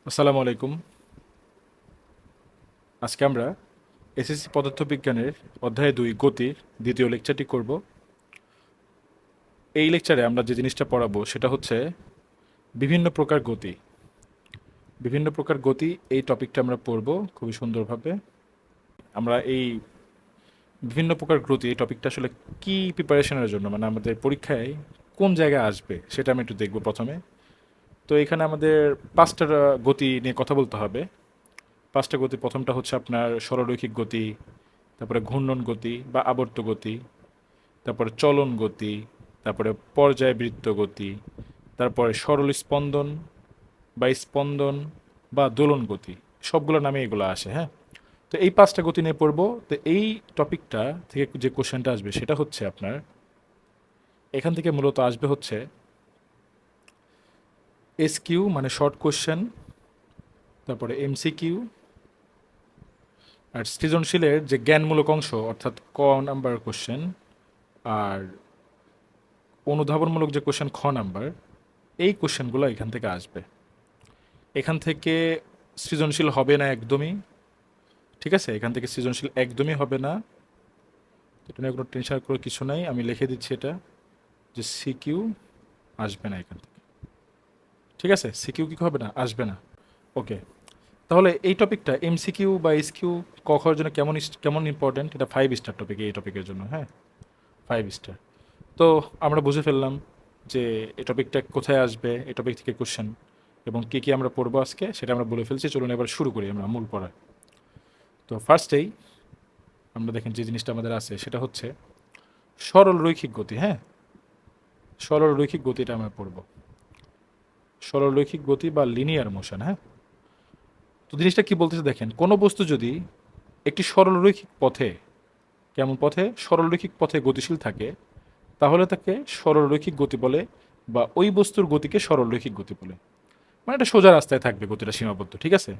আসসালামু আলাইকুম। আজকে আমরা এসএসসি পদার্থবিজ্ঞানের অধ্যায় ২ গতির দ্বিতীয় লেকচারটি করব। এই লেকচারে আমরা যে জিনিসটা পড়াবো সেটা হচ্ছে বিভিন্ন প্রকার গতি। বিভিন্ন প্রকার গতি এই টপিকটা আমরা পড়ব খুবই সুন্দরভাবে। আমরা এই বিভিন্ন প্রকার গতি এই টপিকটা আসলে কি প্রিপারেশনের জন্য, মানে আমাদের পরীক্ষায় কোন জায়গায় আসবে সেটা আমি একটু দেখব প্রথমে। তো এখানে আমাদের পাঁচটা গতি নিয়ে কথা বলতে হবে। পাঁচটা গতি, প্রথমটা হচ্ছে আপনার সরলরৈখিক গতি, তারপরে ঘূর্ণন গতি বা আবর্ত গতি, তারপরে চলন গতি, তারপরে পর্যায়বৃত্ত গতি, তারপরে সরল স্পন্দন বা স্পন্দন বা দোলন গতি। সবগুলো নামে এগুলো আসে, হ্যাঁ। তো এই পাঁচটা গতি নিয়ে পড়বো। তো এই টপিকটা থেকে যে কোশ্চেনটা আসবে সেটা হচ্ছে আপনার এখান থেকে মূলত আসবে হচ্ছে এস কিউ মানে শর্ট কোশ্চেন, তারপরে এমসি কিউ, আর সৃজনশীলের যে জ্ঞানমূলক অংশ অর্থাৎ ক নাম্বার কোশ্চেন, আর অনুধাবনমূলক যে কোশ্চেন খ নাম্বার, এই কোশ্চেনগুলো এখান থেকে আসবে। এখান থেকে সৃজনশীল হবে না একদমই, ঠিক আছে? এখান থেকে সৃজনশীল একদমই হবে না। এটা নিয়ে কোনো টেনশন করার কিছু নাই, আমি লিখে দিচ্ছি এটা, যে সিকিউ আসবে না এখান থেকে। ঠিক আছে, সিকিউ কি হবে না, আসবে না। ওকে, তাহলে এই টপিকটা এমসিকিউ বা এসকিউ ক খর জন্য কেমন কেমন ইম্পর্টেন্ট, এটা 5 স্টার টপিক এই টপিকের জন্য, হ্যাঁ। 5 স্টার। তো আমরা বুঝে ফেললাম যে এই টপিকটা কোথায় আসবে, এই টপিক থেকে কোশ্চেন এবং কী কী আমরা পড়বো আজকে সেটা আমরা বলে ফেলছি। চলুন এবার শুরু করি আমরা মূল পড়া। তো ফার্স্টেই আমরা দেখেন যে জিনিসটা আমাদের আছে সেটা হচ্ছে সরল রৈখিক গতি, হ্যাঁ। সরল রৈখিক গতিটা আমরা পড়ব। সরল রৈখিক গতি বা লিনিয়ার মোশন, হ্যাঁ। তো জিনিসটা কি বলতেছে দেখেন, কোনো বস্তু যদি একটি সরল রৈখিক পথে, কেমন পথে, সরল রৈখিক পথে গতিশীল থাকে, তাহলে তাকে সরল রৈখিক গতি বলে, বা ওই বস্তুর গতিকে সরল রৈখিক গতি বলে। মানে এটা সোজা রাস্তায় থাকবে, গতিটা সীমাবদ্ধ, ঠিক আছে।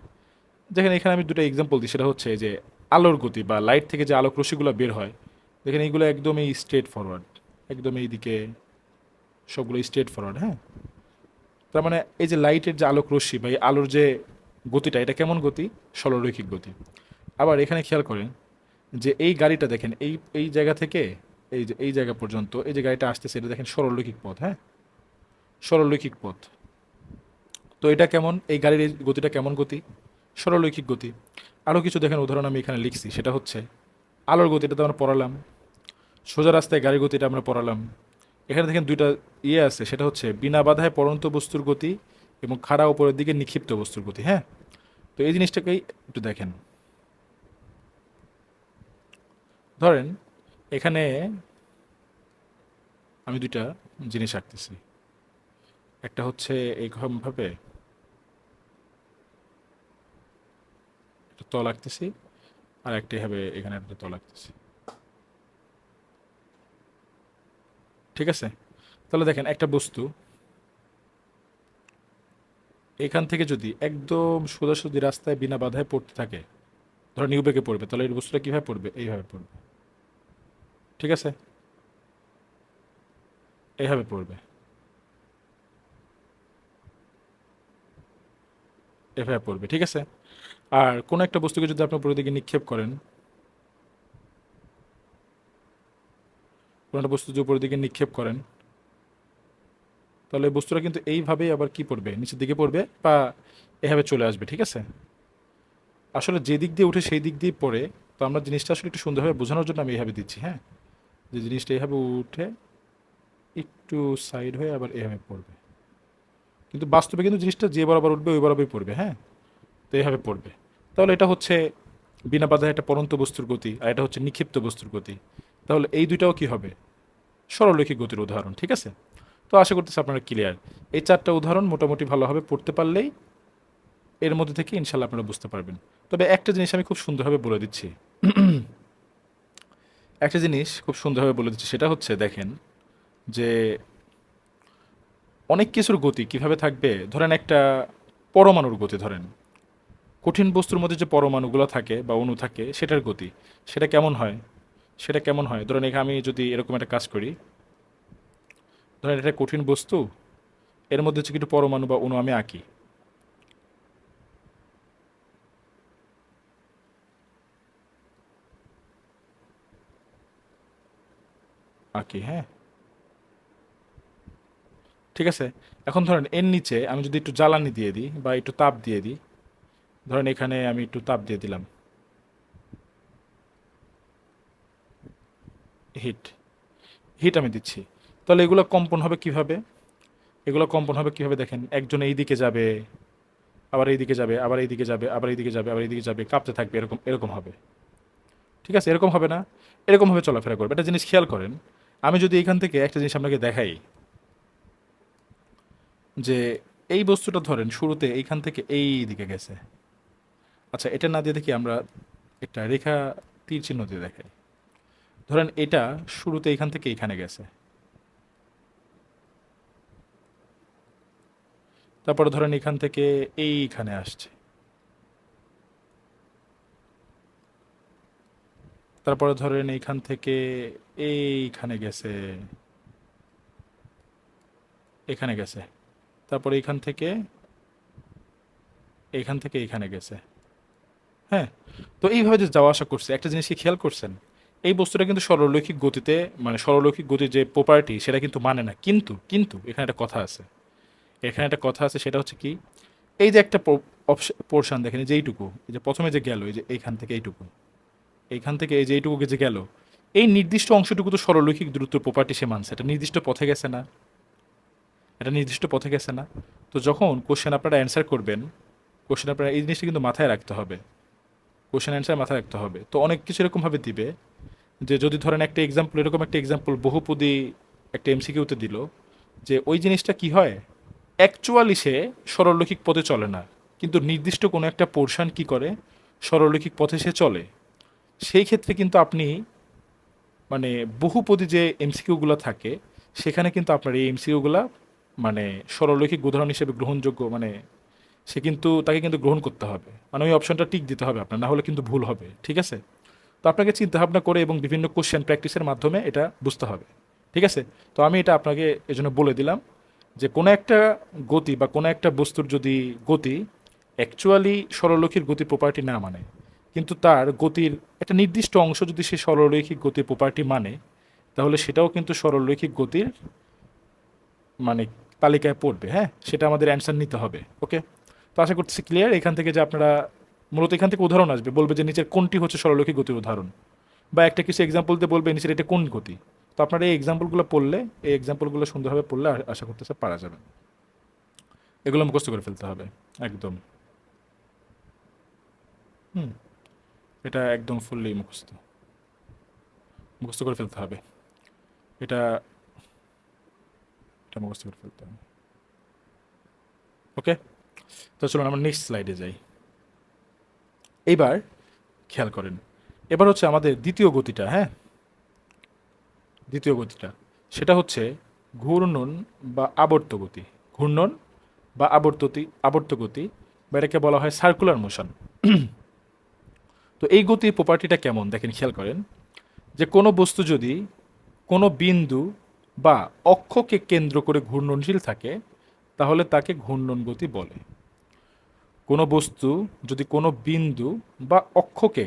দেখেন এখানে আমি দুটো এক্সাম্পল দিই, সেটা হচ্ছে যে আলোর গতি বা লাইট থেকে যে আলোক রশ্মিগুলো বের হয়, দেখেন এইগুলো একদমই স্ট্রেট ফরওয়ার্ড, একদম এইদিকে সবগুলো স্ট্রেট ফরওয়ার্ড, হ্যাঁ। তার মানে এই যে লাইটের যে আলোক রশ্মি বা এই আলোর যে গতিটা, এটা কেমন গতি, সরলরৈখিক গতি। আবার এখানে খেয়াল করেন যে এই গাড়িটা দেখেন এই এই জায়গা থেকে এই যে এই জায়গা পর্যন্ত এই যে গাড়িটা আসতেছে, এটা দেখেন সরলরৈখিক পথ, হ্যাঁ। সরলরৈখিক পথ। তো এটা কেমন, এই গাড়ির এই গতিটা কেমন গতি, সরলরৈখিক গতি। আরও কিছু দেখেন উদাহরণ আমি এখানে লিখছি, সেটা হচ্ছে আলোর গতিটা তো আমরা পড়ালাম, সোজা রাস্তায় গাড়ির গতিটা আমরা পড়ালাম। এখানে দেখেন দুইটা আছে, সেটা হচ্ছে বিনা বাধায় পড়ন্ত বস্তুর গতি এবং খাড়া উপরের দিকে নিক্ষিপ্ত বস্তুর গতি, হ্যাঁ। তো এই জিনিসটাকেই একটু দেখেন। ধরেন এখানে আমি দুইটা জিনিস আঁকতেছি, একটা হচ্ছে এইরকমভাবে একটা তল আঁকতেছি, আর একটা হবে এখানে একটা তল আঁকতেছি, ঠিক আছে। তাহলে দেখেন একটা বস্তু এখান থেকে যদি একদম সোজাসুজি রাস্তায় বিনা বাধায় পড়তে থাকে, ধরো নিউবেগে পড়বে, তাহলে এই বস্তুটা কীভাবে পড়বে, এইভাবে পড়বে, ঠিক আছে, এইভাবে পড়বে, এভাবে পড়বে, ঠিক আছে। আর কোনো একটা বস্তুকে যদি আপনি উপরের দিকে নিক্ষেপ করেন, কোনো একটা বস্তু যদি উপরের দিকে নিক্ষেপ করেন, তাহলে এই বস্তুটা কিন্তু এইভাবেই আবার কি পড়বে, নিচের দিকে পড়বে বা এভাবে চলে আসবে, ঠিক আছে। আসলে যে দিক দিয়ে উঠে সেই দিক দিয়ে পড়ে। তো আমরা জিনিসটা আসলে একটু সুন্দরভাবে বোঝানোর জন্য আমি এইভাবে দিচ্ছি, হ্যাঁ। যে জিনিসটা এইভাবে উঠে একটু সাইড হয়ে আবার এভাবে পড়বে, কিন্তু বাস্তবে কিন্তু জিনিসটা যে বরাবর উঠবে ওই বরাবরই পড়বে, হ্যাঁ। তো এইভাবে পড়বে। তাহলে এটা হচ্ছে বিনা বাধায় একটা পড়ন্ত বস্তুর গতি, আর এটা হচ্ছে নিক্ষিপ্ত বস্তুর গতি। তাহলে এই দুইটাও কি হবে, সরলরৈখিক গতির উদাহরণ, ঠিক আছে। তো আশা করতেছি আপনারা ক্লিয়ার। এই চারটা উদাহরণ মোটামুটি ভালোভাবে পড়তে পারলেই এর মধ্যে থেকে ইনশাল্লাহ আপনারা বুঝতে পারবেন। তবে একটা জিনিস আমি খুব সুন্দরভাবে বলে দিচ্ছি, একটা জিনিস খুব সুন্দরভাবে বলে দিচ্ছি, সেটা হচ্ছে দেখেন যে অনেক কিছুর গতি কিভাবে থাকবে। ধরেন একটা পরমাণুর গতি, ধরেন কঠিন বস্তুর মধ্যে যে পরমাণুগুলো থাকে বা অণু থাকে সেটার গতি, সেটা কেমন হয়, সেটা কেমন হয়। ধরেন এখানে আমি যদি এরকম একটা কাজ করি, ধরেন এটা কঠিন বস্তু, এর মধ্যে হচ্ছে কিছু পরমাণু বা অণু আমি আঁকি, আঁকি, হ্যাঁ, ঠিক আছে। এখন ধরেন এর নিচে আমি যদি একটু জ্বালানি দিয়ে দিই বা একটু তাপ দিয়ে দিই, ধরেন এখানে আমি একটু তাপ দিয়ে দিলাম, হিট, হিট আমি দিচ্ছি, তাহলে এগুলো কম্পন হবে কিভাবে? এগুলো কম্পন হবে কিভাবে দেখেন, একজন এই দিকে যাবে, আবার এইদিকে যাবে, আবার এইদিকে যাবে, আবার এইদিকে যাবে, আবার এইদিকে যাবে, কাঁপতে থাকবে, এরকম এরকম হবে। ঠিক আছে, এরকম হবে না? এরকম ভাবে চলাফেরা করবে। একটা জিনিস খেয়াল করেন, আমি যদি এখান থেকে একটা জিনিস আপনাকে দেখাই, যে এই বস্তুটা ধরেন শুরুতে এইখান থেকে এই দিকে গেছে। আচ্ছা, এটা না দিয়ে দেখি আমরা একটা রেখা, তীর চিহ্ন দিয়ে দেখাই। ধরেন এটা শুরুতে এইখান থেকে এইখানে গেছে, তারপরে ধরেন এখান থেকে এইখানে আসছে, তারপরে ধরেন এইখান থেকে এইখানে গেছে, এখানে গেছে, তারপরে এইখান থেকে এইখানে গেছে। হ্যাঁ, তো এইভাবে যে যাওয়া আসা করছে, একটা জিনিস কি খেয়াল করছেন, এই বস্তুটা কিন্তু সরলরৈখিক গতিতে, মানে সরলরৈখিক গতির যে প্রপার্টি সেটা কিন্তু মানে না, কিন্তু কিন্তু এখানে একটা কথা আছে, এখানে একটা কথা আছে, সেটা হচ্ছে কি, এই যে একটা পোর্শন দেখেন, এই যে এইটুকু, এই যে প্রথমে যে গেল, এই যে এইখান থেকে এইটুকু, এইখান থেকে এই যে এইটুকু যে গেল, এই নির্দিষ্ট অংশটুকু তো সরলরৈখিক দূরত্বের প্রপার্টি সে মানছে, এটা নির্দিষ্ট পথে গেছে না, এটা নির্দিষ্ট পথে গেছে না। তো যখন কোশ্চেন আপনারা অ্যান্সার করবেন, কোশ্চেন আপনারা এই জিনিসটা কিন্তু মাথায় রাখতে হবে, কোশ্চেন অ্যান্সার মাথায় রাখতে হবে। তো অনেক কিছু এরকমভাবে দিবে, যে যদি ধরেন একটা এক্সাম্পল, এরকম একটা এক্সাম্পল বহুপদী একটা এমসিকিউতে দিল, যে ওই জিনিসটা কি হয়, অ্যাকচুয়ালি সে সরলরৈখিক পথে চলে না, কিন্তু নির্দিষ্ট কোনো একটা পোর্শন কি করে, সরলরৈখিক পথে সে চলে। সেই ক্ষেত্রে কিন্তু আপনি, মানে বহুপদী যে এমসিকিউগুলো থাকে, সেখানে কিন্তু আপনার এই এমসিকিউগুলো মানে সরলরৈখিক উদাহরণ হিসেবে গ্রহণযোগ্য, মানে সে কিন্তু, তাকে কিন্তু গ্রহণ করতে হবে, মানে ওই অপশনটা টিক দিতে হবে আপনার, না হলে কিন্তু ভুল হবে। ঠিক আছে, তো আপনাকে চিন্তাভাবনা করে এবং বিভিন্ন কোশ্চেন প্র্যাকটিসের মাধ্যমে এটা বুঝতে হবে। ঠিক আছে, তো আমি এটা আপনাকে এজন্য বলে দিলাম, যে কোনো একটা গতি বা কোনো একটা বস্তুর যদি গতি অ্যাকচুয়ালি সরলরৈখিক গতি প্রপার্টি না মানে, কিন্তু তার গতির একটা নির্দিষ্ট অংশ যদি সে সরলরৈখিক গতির প্রপার্টি মানে, তাহলে সেটাও কিন্তু সরলরৈখিক গতির মানে তালিকায় পড়বে। হ্যাঁ, সেটা আমাদের অ্যান্সার নিতে হবে। ওকে, তো আশা করতেছি ক্লিয়ার। এখান থেকে যে আপনারা, মূলত এখান থেকে উদাহরণ আসবে, বলবে যে নিচের কোনটি হচ্ছে সরলরৈখিক গতির উদাহরণ, বা একটা কিছু এক্সাম্পল দিয়ে বলবে নিচের এটা কোন গতি। তো আপনারা এই এক্সাম্পলগুলো পড়লে, এই এক্সাম্পলগুলো সুন্দরভাবে পড়লে আশা করতেছে পারা যাবে। এগুলো মুখস্থ করে ফেলতে হবে একদম। হুম, এটা একদম ফুললি মুখস্থ, মুখস্থ করে ফেলতে হবে এটা, এটা মুখস্থ করে ফেলতে হবে। ওকে, তো চলুন আমরা নেক্সট স্লাইডে যাই। এইবার খেয়াল করেন, এবার হচ্ছে আমাদের দ্বিতীয় গতিটা। হ্যাঁ, দ্বিতীয় গতিটা সেটা হচ্ছে ঘূর্ণন বা আবর্ত গতি, ঘূর্ণন বা আবর্ত গতি, বা এটাকে বলা হয় সার্কুলার মোশন। তো এই গতির প্রপার্টিটা কেমন দেখেন, খেয়াল করেন, যে কোনো বস্তু যদি কোনো বিন্দু বা অক্ষকে কেন্দ্র করে ঘূর্ণনশীল থাকে, তাহলে তাকে ঘূর্ণন গতি বলে। কোনো বস্তু যদি কোনো বিন্দু বা অক্ষকে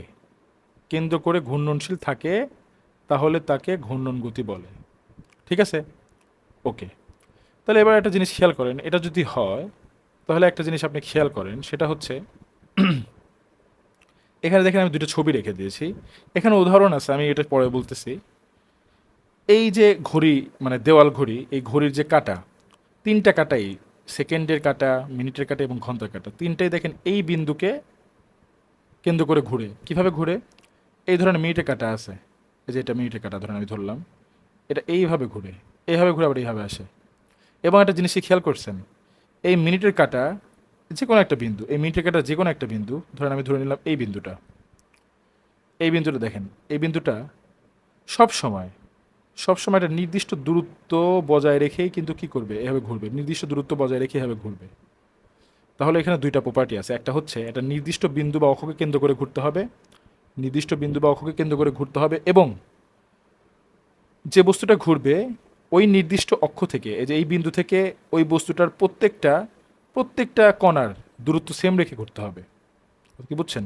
কেন্দ্র করে ঘূর্ণনশীল থাকে, তাহলে তাকে ঘূর্ণন গতি বলে। ঠিক আছে, ওকে। তাহলে এবার একটা জিনিস খেয়াল করেন, এটা যদি হয়, তাহলে একটা জিনিস আপনি খেয়াল করেন, সেটা হচ্ছে এখানে দেখেন আমি দুটো ছবি রেখে দিয়েছি, এখানে উদাহরণ আছে, আমি এটা পরে বলতেছি। এই যে ঘড়ি, মানে দেওয়াল ঘড়ি, এই ঘড়ির যে কাঁটা, তিনটা কাঁটাই, সেকেন্ডের কাঁটা, মিনিটের কাঁটা এবং ঘন্টার কাঁটা, তিনটাই দেখেন এই বিন্দুকে কেন্দ্র করে ঘুরে। কিভাবে ঘুরে? এই ধরনের মিনিটের কাঁটা আছে, এই যে এটা মিনিটের কাঁটা ধরেন আমি ধরলাম, এটা এইভাবে ঘুরে, এইভাবে ঘুরে আবার এইভাবে আসে। এবং একটা জিনিস কি খেয়াল করছেন, এই মিনিটের কাঁটা যে কোনো একটা বিন্দু, এই মিনিটের কাঁটা যে কোনো একটা বিন্দু, ধরেন আমি ধরে নিলাম এই বিন্দুটা, এই বিন্দুটা দেখেন, এই বিন্দুটা সব সময়, সব সময় একটা নির্দিষ্ট দূরত্ব বজায় রেখেই কিন্তু কি করবে, এভাবে ঘুরবে, নির্দিষ্ট দূরত্ব বজায় রেখে এভাবে ঘুরবে। তাহলে এখানে দুইটা প্রপার্টি আছে, একটা হচ্ছে এটা নির্দিষ্ট বিন্দু বা অক্ষকে কেন্দ্র করে ঘুরতে হবে, নির্দিষ্ট বিন্দু বা অক্ষকে কেন্দ্র করে ঘুরতে হবে, এবং যে বস্তুটা ঘুরবে ওই নির্দিষ্ট অক্ষ থেকে, এই যে এই বিন্দু থেকে ওই বস্তুটার প্রত্যেকটা প্রত্যেকটা কণার দূরত্ব সেম রেখে ঘুরতে হবে। কি বুঝছেন?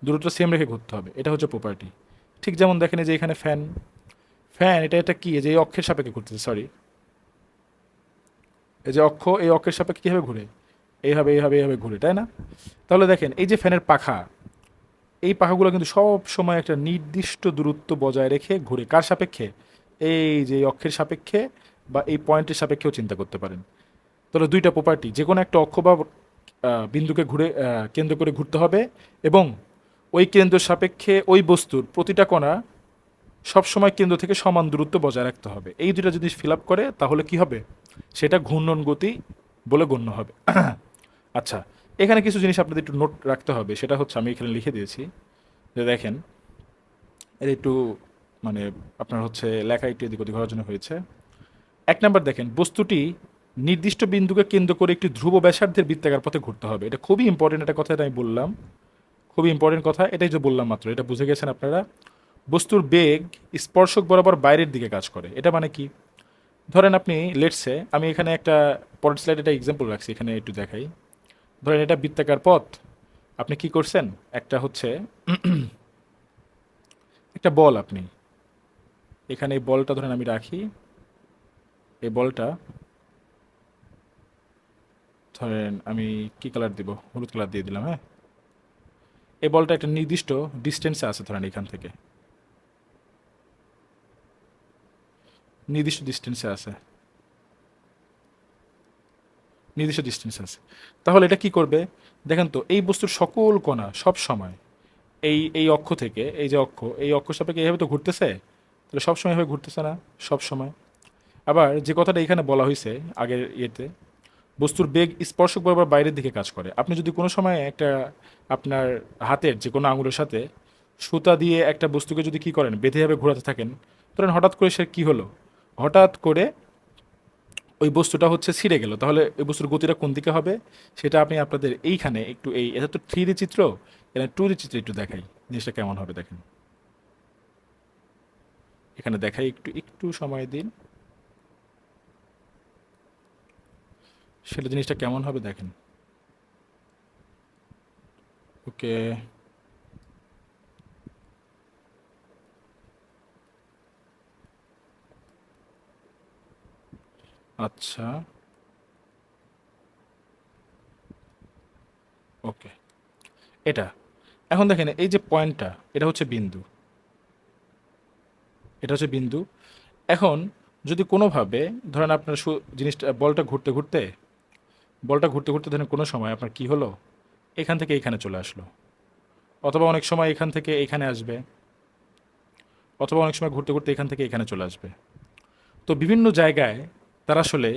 দূরত্ব সেম রেখে ঘুরতে হবে, এটা হচ্ছে প্রপার্টি। ঠিক যেমন দেখেন এই যে এখানে ফ্যান, ফ্যান এটা কি, এই যে এই অক্ষের সাপেক্ষে ঘুরতেছে, সরি, এই যে অক্ষ, এই অক্ষের সাপেক্ষে কীভাবে ঘুরে, এইভাবে এইভাবে এইভাবে ঘুরে, তাই না? তাহলে দেখেন এই যে ফ্যানের পাখা, এই পাখাগুলো কিন্তু সব সময় একটা নির্দিষ্ট দূরত্ব বজায় রেখে ঘুরে, কার সাপেক্ষে? এই যে এই অক্ষের সাপেক্ষে বা এই পয়েন্টের সাপেক্ষেও চিন্তা করতে পারেন। তাহলে দুইটা প্রপার্টি, যে কোনো একটা অক্ষ বা বিন্দুকে ঘুরে কেন্দ্র করে ঘুরতে হবে, এবং ওই কেন্দ্রের সাপেক্ষে ওই বস্তুর প্রতিটা কণা সবসময় কেন্দ্র থেকে সমান দূরত্ব বজায় রাখতে হবে। এই দুইটা যদি ফিল আপ করে তাহলে কি হবে? সেটা ঘূর্ণন গতি বলে গণ্য হবে। আচ্ছা, এখানে কিছু জিনিস আপনাদের একটু নোট রাখতে হবে, সেটা হচ্ছে আমি এখানে লিখে দিয়েছি, যে দেখেন এর একটু মানে আপনার হচ্ছে লেখা একটু এদিক ওদিক হওয়ার জন্য হয়েছে। এক নাম্বার দেখেন, বস্তুটি নির্দিষ্ট বিন্দুকে কেন্দ্র করে একটি ধ্রুব ব্যাসার্ধের বৃত্তাকার পথে ঘুরতে হবে। এটা খুবই ইম্পর্টেন্ট একটা কথা, এটা আমি বললাম, খুবই ইম্পর্টেন্ট কথা, এটাই যে বললাম মাত্র, এটা বুঝে গেছেন আপনারা। বস্তুর বেগ স্পর্শক বরাবর বাইরের দিকে কাজ করে। এটা মানে কি? ধরেন আপনি লেটসে, আমি এখানে একটা পরের স্লাইডে একটা এক্সাম্পল রাখছি, এখানে একটু দেখাই। ধরেন এটা বৃত্তাকার পথ, আপনি কি করছেন, একটা হচ্ছে একটা বল, আপনি এখানে এই বলটা ধরেন আমি রাখি, এই বলটা ধরেন আমি কি কালার দিব, হলুদ কালার দিয়ে দিলাম, হ্যাঁ। এই বলটা একটা নির্দিষ্ট ডিস্টেন্সে আছে, ধরেন এখান থেকে নির্দিষ্ট ডিস্টেন্সে আছে, নির্দিষ্ট ডিস্টেন্সে আছে। তাহলে এটা কি করবে? দেখেন তো, এই বস্তুর সকল কণা সব সময় এই এই অক্ষ থেকে, এই যে অক্ষ, এই অক্ষ সাপেক্ষে এইভাবে তো ঘুরতেছে, তাহলে সবসময় এভাবে ঘুরতেছে না? সব সময়। আবার যে কথাটা এখানে বলা হয়েছে আগের ইয়েতে, বস্তুর বেগ স্পর্শক বরাবর বাইরের দিকে কাজ করে। আপনি যদি কোনো সময় একটা আপনার হাতের যে কোনো আঙুলের সাথে সুতা দিয়ে একটা বস্তুকে যদি কি করেন, বেঁধে যাবে ঘোরাতে থাকেন, ধরেন হঠাৎ করে সে কি হলো, হঠাৎ করে ওই বস্তুটা হচ্ছে ছিঁড়ে গেল, তাহলে ওই বস্তুর গতিটা কোন দিকে হবে? সেটা আপনি আপনাদের এইখানে একটু, এই এটা তো 3D চিত্র, এখানে 2D চিত্র একটু দেখাই, জিনিসটা কেমন হবে দেখেন। এখানে দেখাই, একটু একটু সময় দিন, সেটা জিনিসটা কেমন হবে দেখেন। ওকে, আচ্ছা, ওকে, এটা এখন দেখেন, এই যে পয়েন্টটা, এটা হচ্ছে বিন্দু, এটা হচ্ছে বিন্দু। এখন যদি কোনোভাবে ধরেন আপনার জিনিসটা, বলটা ঘুরতে ঘুরতে ধরেন কোনো সময় আপনার কি হলো, এখান থেকে এখানে চলে আসলো, অথবা অনেক সময় এখান থেকে এখানে আসবে, অথবা অনেক সময় ঘুরতে ঘুরতে এখান থেকে এখানে চলে আসবে। তো বিভিন্ন জায়গায় তার আসলে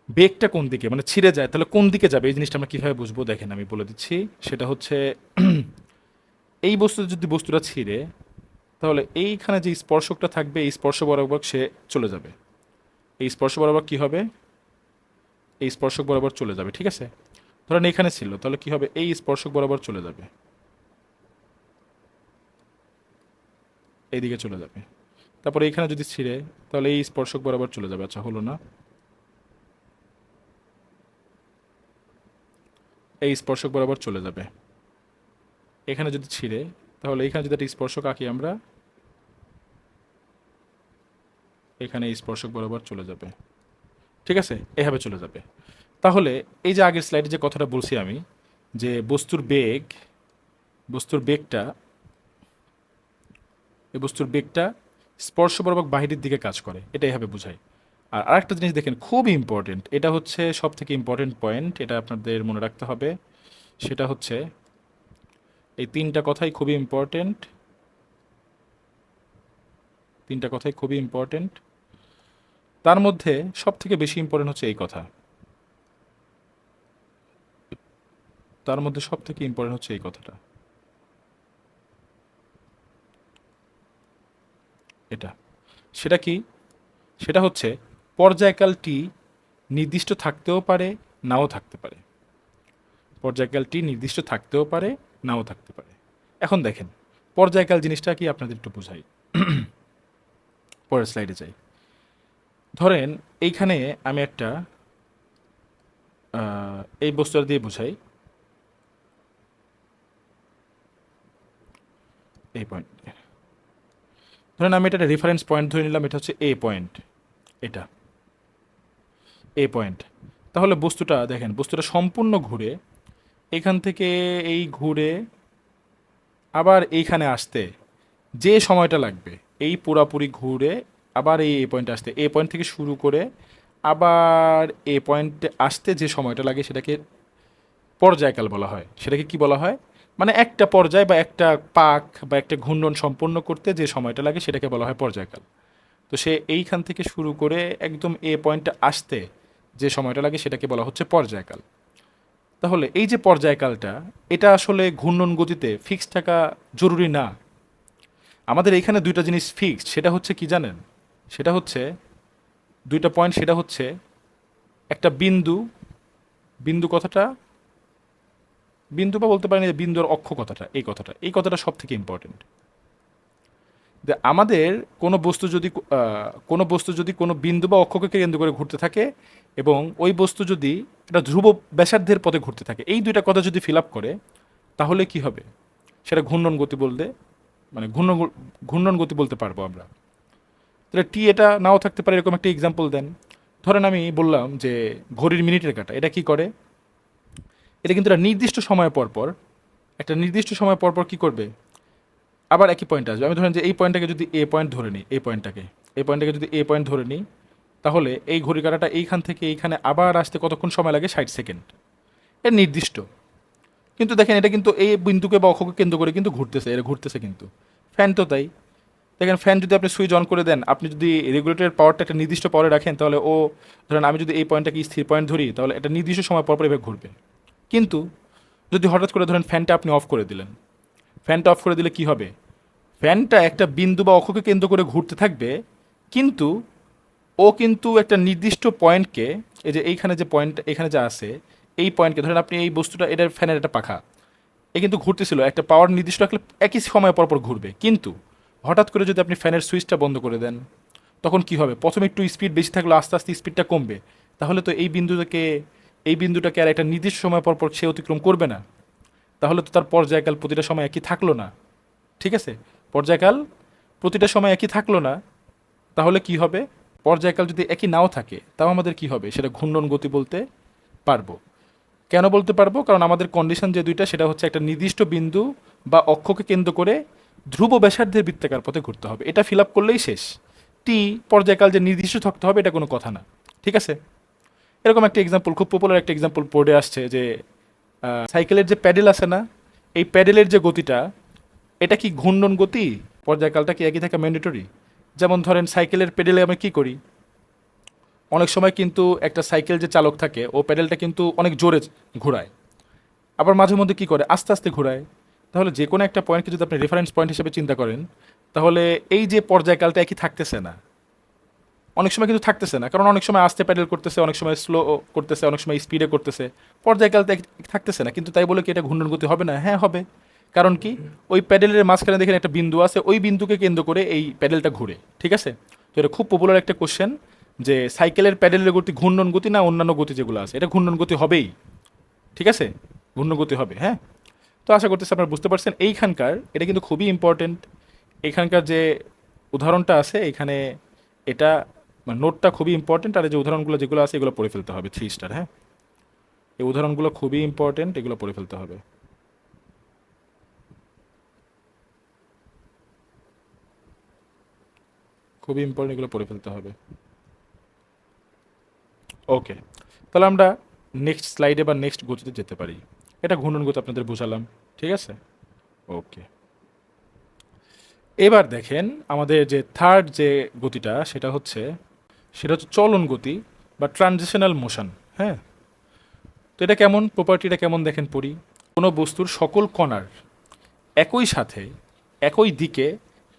বেগটা কোন দিকে, মানে ছিঁড়ে যায়, তাহলে কোন দিকে যাবে এই জিনিসটা আমরা কীভাবে বুঝবো? দেখেন আমি বলে দিচ্ছি, সেটা হচ্ছে এই যদি বস্তুটা ছিঁড়ে, তাহলে এইখানে যে স্পর্শকটা থাকবে, এই স্পর্শ বরাবর সে চলে যাবে, এই স্পর্শ বরাবর কি হবে, এই স্পর্শক বরাবর চলে যাবে, ঠিক আছে? ধরেন এখানে ছিল, তাহলে কি হবে, এই স্পর্শক বরাবর চলে যাবে, এইদিকে চলে যাবে। তারপরে এখানে যদি ছিঁড়ে, তাহলে এই স্পর্শক বরাবর চলে যাবে। আচ্ছা, হলো না, এই স্পর্শক বরাবর চলে যাবে। এখানে যদি ছিঁড়ে, তাহলে এখানে যদি একটা স্পর্শক আঁকি আমরা, এখানে এই স্পর্শক বরাবর চলে যাবে, ঠিক আছে, এভাবে চলে যাবে। তাহলে এই যে আগের স্লাইডে যে কথাটা বলছি আমি, যে বস্তুর বেগটা, এই বস্তুর বেগটা স্পর্শ বরাবর বাহিরের দিকে কাজ করে, এটা এভাবে বোঝায়। আর আরেকটা জিনিস দেখেন, খুব ইম্পর্টেন্ট, এটা হচ্ছে সব থেকে ইম্পর্টেন্ট পয়েন্ট, এটা আপনাদের মনে রাখতে হবে, সেটা হচ্ছে এই তিনটা কথাই খুবই ইম্পর্টেন্ট, তিনটা কথাই খুবই ইম্পর্টেন্ট। তার মধ্যে সব থেকে বেশি ইম্পর্টেন্ট হচ্ছে এই কথা, তার মধ্যে সব থেকে ইম্পর্টেন্ট হচ্ছে এই কথাটা, এটা। সেটা কি? সেটা হচ্ছে পর্যায়কালটি নির্দিষ্ট থাকতেও পারে, নাও থাকতে পারে। পর্যায়কালটি নির্দিষ্ট থাকতেও পারে, নাও থাকতে পারে। এখন দেখেন, পর্যায়কাল জিনিসটা কি আপনাদের একটু বোঝাই, পরের স্লাইডে যাই। ধরেন এইখানে আমি একটা এই বস্তুটা দিয়ে বোঝাই, এই পয়েন্ট, ধরেন আমি এটা রেফারেন্স পয়েন্ট ধরে নিলাম, এটা হচ্ছে এ পয়েন্ট, এটা এ পয়েন্ট। তাহলে বস্তুটা দেখেন, বস্তুটা সম্পূর্ণ ঘুরে এখান থেকে এই ঘুরে আবার এইখানে আসতে যে সময়টা লাগবে, এই পুরাপুরি ঘুরে আবার এই এ পয়েন্টে আসতে, এ পয়েন্ট থেকে শুরু করে আবার এ পয়েন্টে আসতে যে সময়টা লাগে সেটাকে পর্যায়কাল বলা হয়। সেটাকে কি বলা হয়? মানে একটা পর্যায় বা একটা পাক বা একটা ঘূর্ণন সম্পন্ন করতে যে সময়টা লাগে সেটাকে বলা হয় পর্যায়কাল। তো সে এইখান থেকে শুরু করে একদম এ পয়েন্টে আসতে যে সময়টা লাগে সেটাকে বলা হচ্ছে পর্যায়কাল। তাহলে এই যে পর্যায়কালটা, এটা আসলে ঘূর্ণন গতিতে ফিক্সড থাকা জরুরি না। আমাদের এখানে দুইটা জিনিস ফিক্সড, সেটা হচ্ছে কি জানেন? সেটা হচ্ছে দুইটা পয়েন্ট, সেটা হচ্ছে একটা বিন্দু, বিন্দু কথাটা, বিন্দু বা বলতে পারেন যে বিন্দুর অক্ষ কথাটা, এই কথাটা সব থেকে ইম্পর্টেন্ট। যে আমাদের কোনো বস্তু যদি কোনো বিন্দু বা অক্ষকে কেন্দ্র করে ঘুরতে থাকে এবং ওই বস্তু যদি একটা ধ্রুব ব্যাসার্ধের পথে ঘুরতে থাকে, এই দুইটা কথা যদি ফিল আপ করে, তাহলে কি হবে? সেটা ঘূর্ণন গতি বলতে, মানে ঘূর্ণন গতি বলতে পারবো আমরা। তাহলে টি এটা নাও থাকতে পারে, এরকম একটা এক্সাম্পল দেন। ধরেন আমি বললাম যে ঘড়ির মিনিটের কাঁটা এটা কি করে? এটা কিন্তু একটা নির্দিষ্ট সময় পর পর, একটা নির্দিষ্ট সময় পর পর কি করবে? আবার একই পয়েন্ট আসবে। আমি ধরেন যে এই পয়েন্টটাকে যদি এ পয়েন্ট ধরে নিই, এই পয়েন্টটাকে যদি এ পয়েন্ট ধরে নিই, তাহলে এই ঘড়ি কাঁটাটা এইখান থেকে এইখানে আবার আসতে কতক্ষণ সময় লাগে? 60 সেকেন্ড। এর নির্দিষ্ট। কিন্তু দেখেন এটা কিন্তু এই বিন্দুকে বা অক্ষকে কেন্দ্র করে কিন্তু ঘুরতেছে, এটা ঘুরতেছে কিন্তু। ফ্যান তো তাই। দেখেন ফ্যান যদি আপনি সুইচ অন করে দেন, আপনি যদি রেগুলেটরের পাওয়ারটা একটা নির্দিষ্ট পাওয়ারে রাখেন, তাহলে ও, ধরেন আমি যদি এই পয়েন্টটাকে স্থির পয়েন্ট ধরি, তাহলে এটা নির্দিষ্ট সময় পর পর এভাবে ঘুরবে। কিন্তু যদি হঠাৎ করে ধরেন ফ্যানটা আপনি অফ করে দিলেন, ফ্যানটা অফ করে দিলে কি হবে? ফ্যানটা একটা বিন্দু বা অক্ষকে কেন্দ্র করে ঘুরতে থাকবে, কিন্তু ও কিন্তু একটা নির্দিষ্ট পয়েন্টকে, এই যে এইখানে যে পয়েন্ট এখানে যা আছে, এই পয়েন্টকে ধরেন আপনি এই বস্তুটা, এটার ফ্যানের একটা পাখা, এ কিন্তু ঘুরতেছিল, একটা পাওয়ার নির্দিষ্ট রাখলে একই সময় পর পর ঘুরবে। কিন্তু হঠাৎ করে যদি আপনি ফ্যানের সুইচটা বন্ধ করে দেন, তখন কি হবে? প্রথমে একটু স্পিড বেশি থাকলে আস্তে আস্তে স্পিডটা কমবে। তাহলে তো এই বিন্দুটাকে আর একটা নির্দিষ্ট সময় পর পর সে অতিক্রম করবে না। তাহলে তো তার পর্যায়কাল প্রতিটা সময় একই থাকলো না। ঠিক আছে? পর্যায়কাল প্রতিটা সময় একই থাকলো না। তাহলে কি হবে? পর্যায়কাল যদি একই নাও থাকে, তাও আমাদের কি হবে? সেটা ঘূর্ণন গতি বলতে পারবো। কেন বলতে পারবো? কারণ আমাদের কন্ডিশন যে দুইটা, সেটা হচ্ছে একটা নির্দিষ্ট বিন্দু বা অক্ষকে কেন্দ্র করে ধ্রুব ব্যাসার্ধের বৃত্তাকার পথে ঘুরতে হবে। এটা ফিল আপ করলেই শেষ। টি পর্যায়কাল যে নির্দিষ্ট থাকতে হবে এটা কোনো কথা না। ঠিক আছে? এরকম একটা এক্সাম্পল, খুব পপুলার একটা এক্সাম্পল বোর্ডে আসছে যে সাইকেলের যে প্যাডেল আছে না, এই প্যাডেলের যে গতিটা, এটা কি ঘূর্ণন গতি? পর্যায়কালটা কি একই থাকে ম্যান্ডেটরি? যেমন ধরেন সাইকেলের প্যাডেলে আমরা কি করি? অনেক সময় কিন্তু একটা সাইকেল যে চালক থাকে, ও প্যাডেলটা কিন্তু অনেক জোরে ঘোরায়, আবার মাঝে মধ্যে কি করে? আস্তে আস্তে ঘোরায়। তাহলে যে কোনো একটা পয়েন্টকে যদি আপনি রেফারেন্স পয়েন্ট হিসেবে চিন্তা করেন, তাহলে এই যে পর্যায়কালটা একই থাকতেছে না। অনেক সময় কিন্তু থাকতেছে না, কারণ অনেক সময় আস্তে প্যাডেল করতেছে, অনেক সময় স্লো করতেছে, অনেক সময় স্পিডে করতেছে। পর্যায়কালটা থাকতেছে না, কিন্তু তাই বলে কি এটা ঘূর্ণন গতি হবে না? হ্যাঁ হবে। কারণ কি? ওই প্যাডেলের মাঝখানে দেখেন একটা বিন্দু আছে, ওই বিন্দুকে কেন্দ্র করে এই প্যাডেলটা ঘুরে। ঠিক আছে? তো এটা খুব পপুলার একটা কোশ্চেন, যে সাইকেলের প্যাডেলের গতি ঘূর্ণন গতি না অন্যান্য গতি যেগুলো আছে? এটা ঘূর্ণন গতি হবেই। ঠিক আছে? ঘূর্ণন গতি হবে, হ্যাঁ। তো আশা করতেছি আপনারা বুঝতে পারছেন। এইখানকার এটা কিন্তু খুবই ইম্পর্টেন্ট। এখানকার যে উদাহরণটা আছে এখানে, এটা মানে নোটটা খুবই ইম্পর্টেন্ট। আর এই যে উদাহরণগুলো যেগুলো আছে এগুলো পড়ে ফেলতে হবে 3 স্টার, হ্যাঁ। এই উদাহরণগুলো খুবই ইম্পর্টেন্ট, এগুলো পড়ে ফেলতে হবে। খুবই ইম্পর্টেন্ট, এগুলো পড়ে ফেলতে হবে। ওকে, তাহলে আমরা নেক্সট স্লাইডে বা নেক্সট গতিতে যেতে পারি। এটা ঘূর্ণন গতি আপনাদের বুঝালাম। ঠিক আছে? ওকে, এবার দেখেন আমাদের যে থার্ড যে গতিটা, সেটা হচ্ছে চলন গতি বা ট্রানজিশনাল মোশন। হ্যাঁ, তো এটা কেমন? প্রপার্টিটা কেমন দেখেন পড়ি। কোনো বস্তুর সকল কণার একই সাথে, একই দিকে,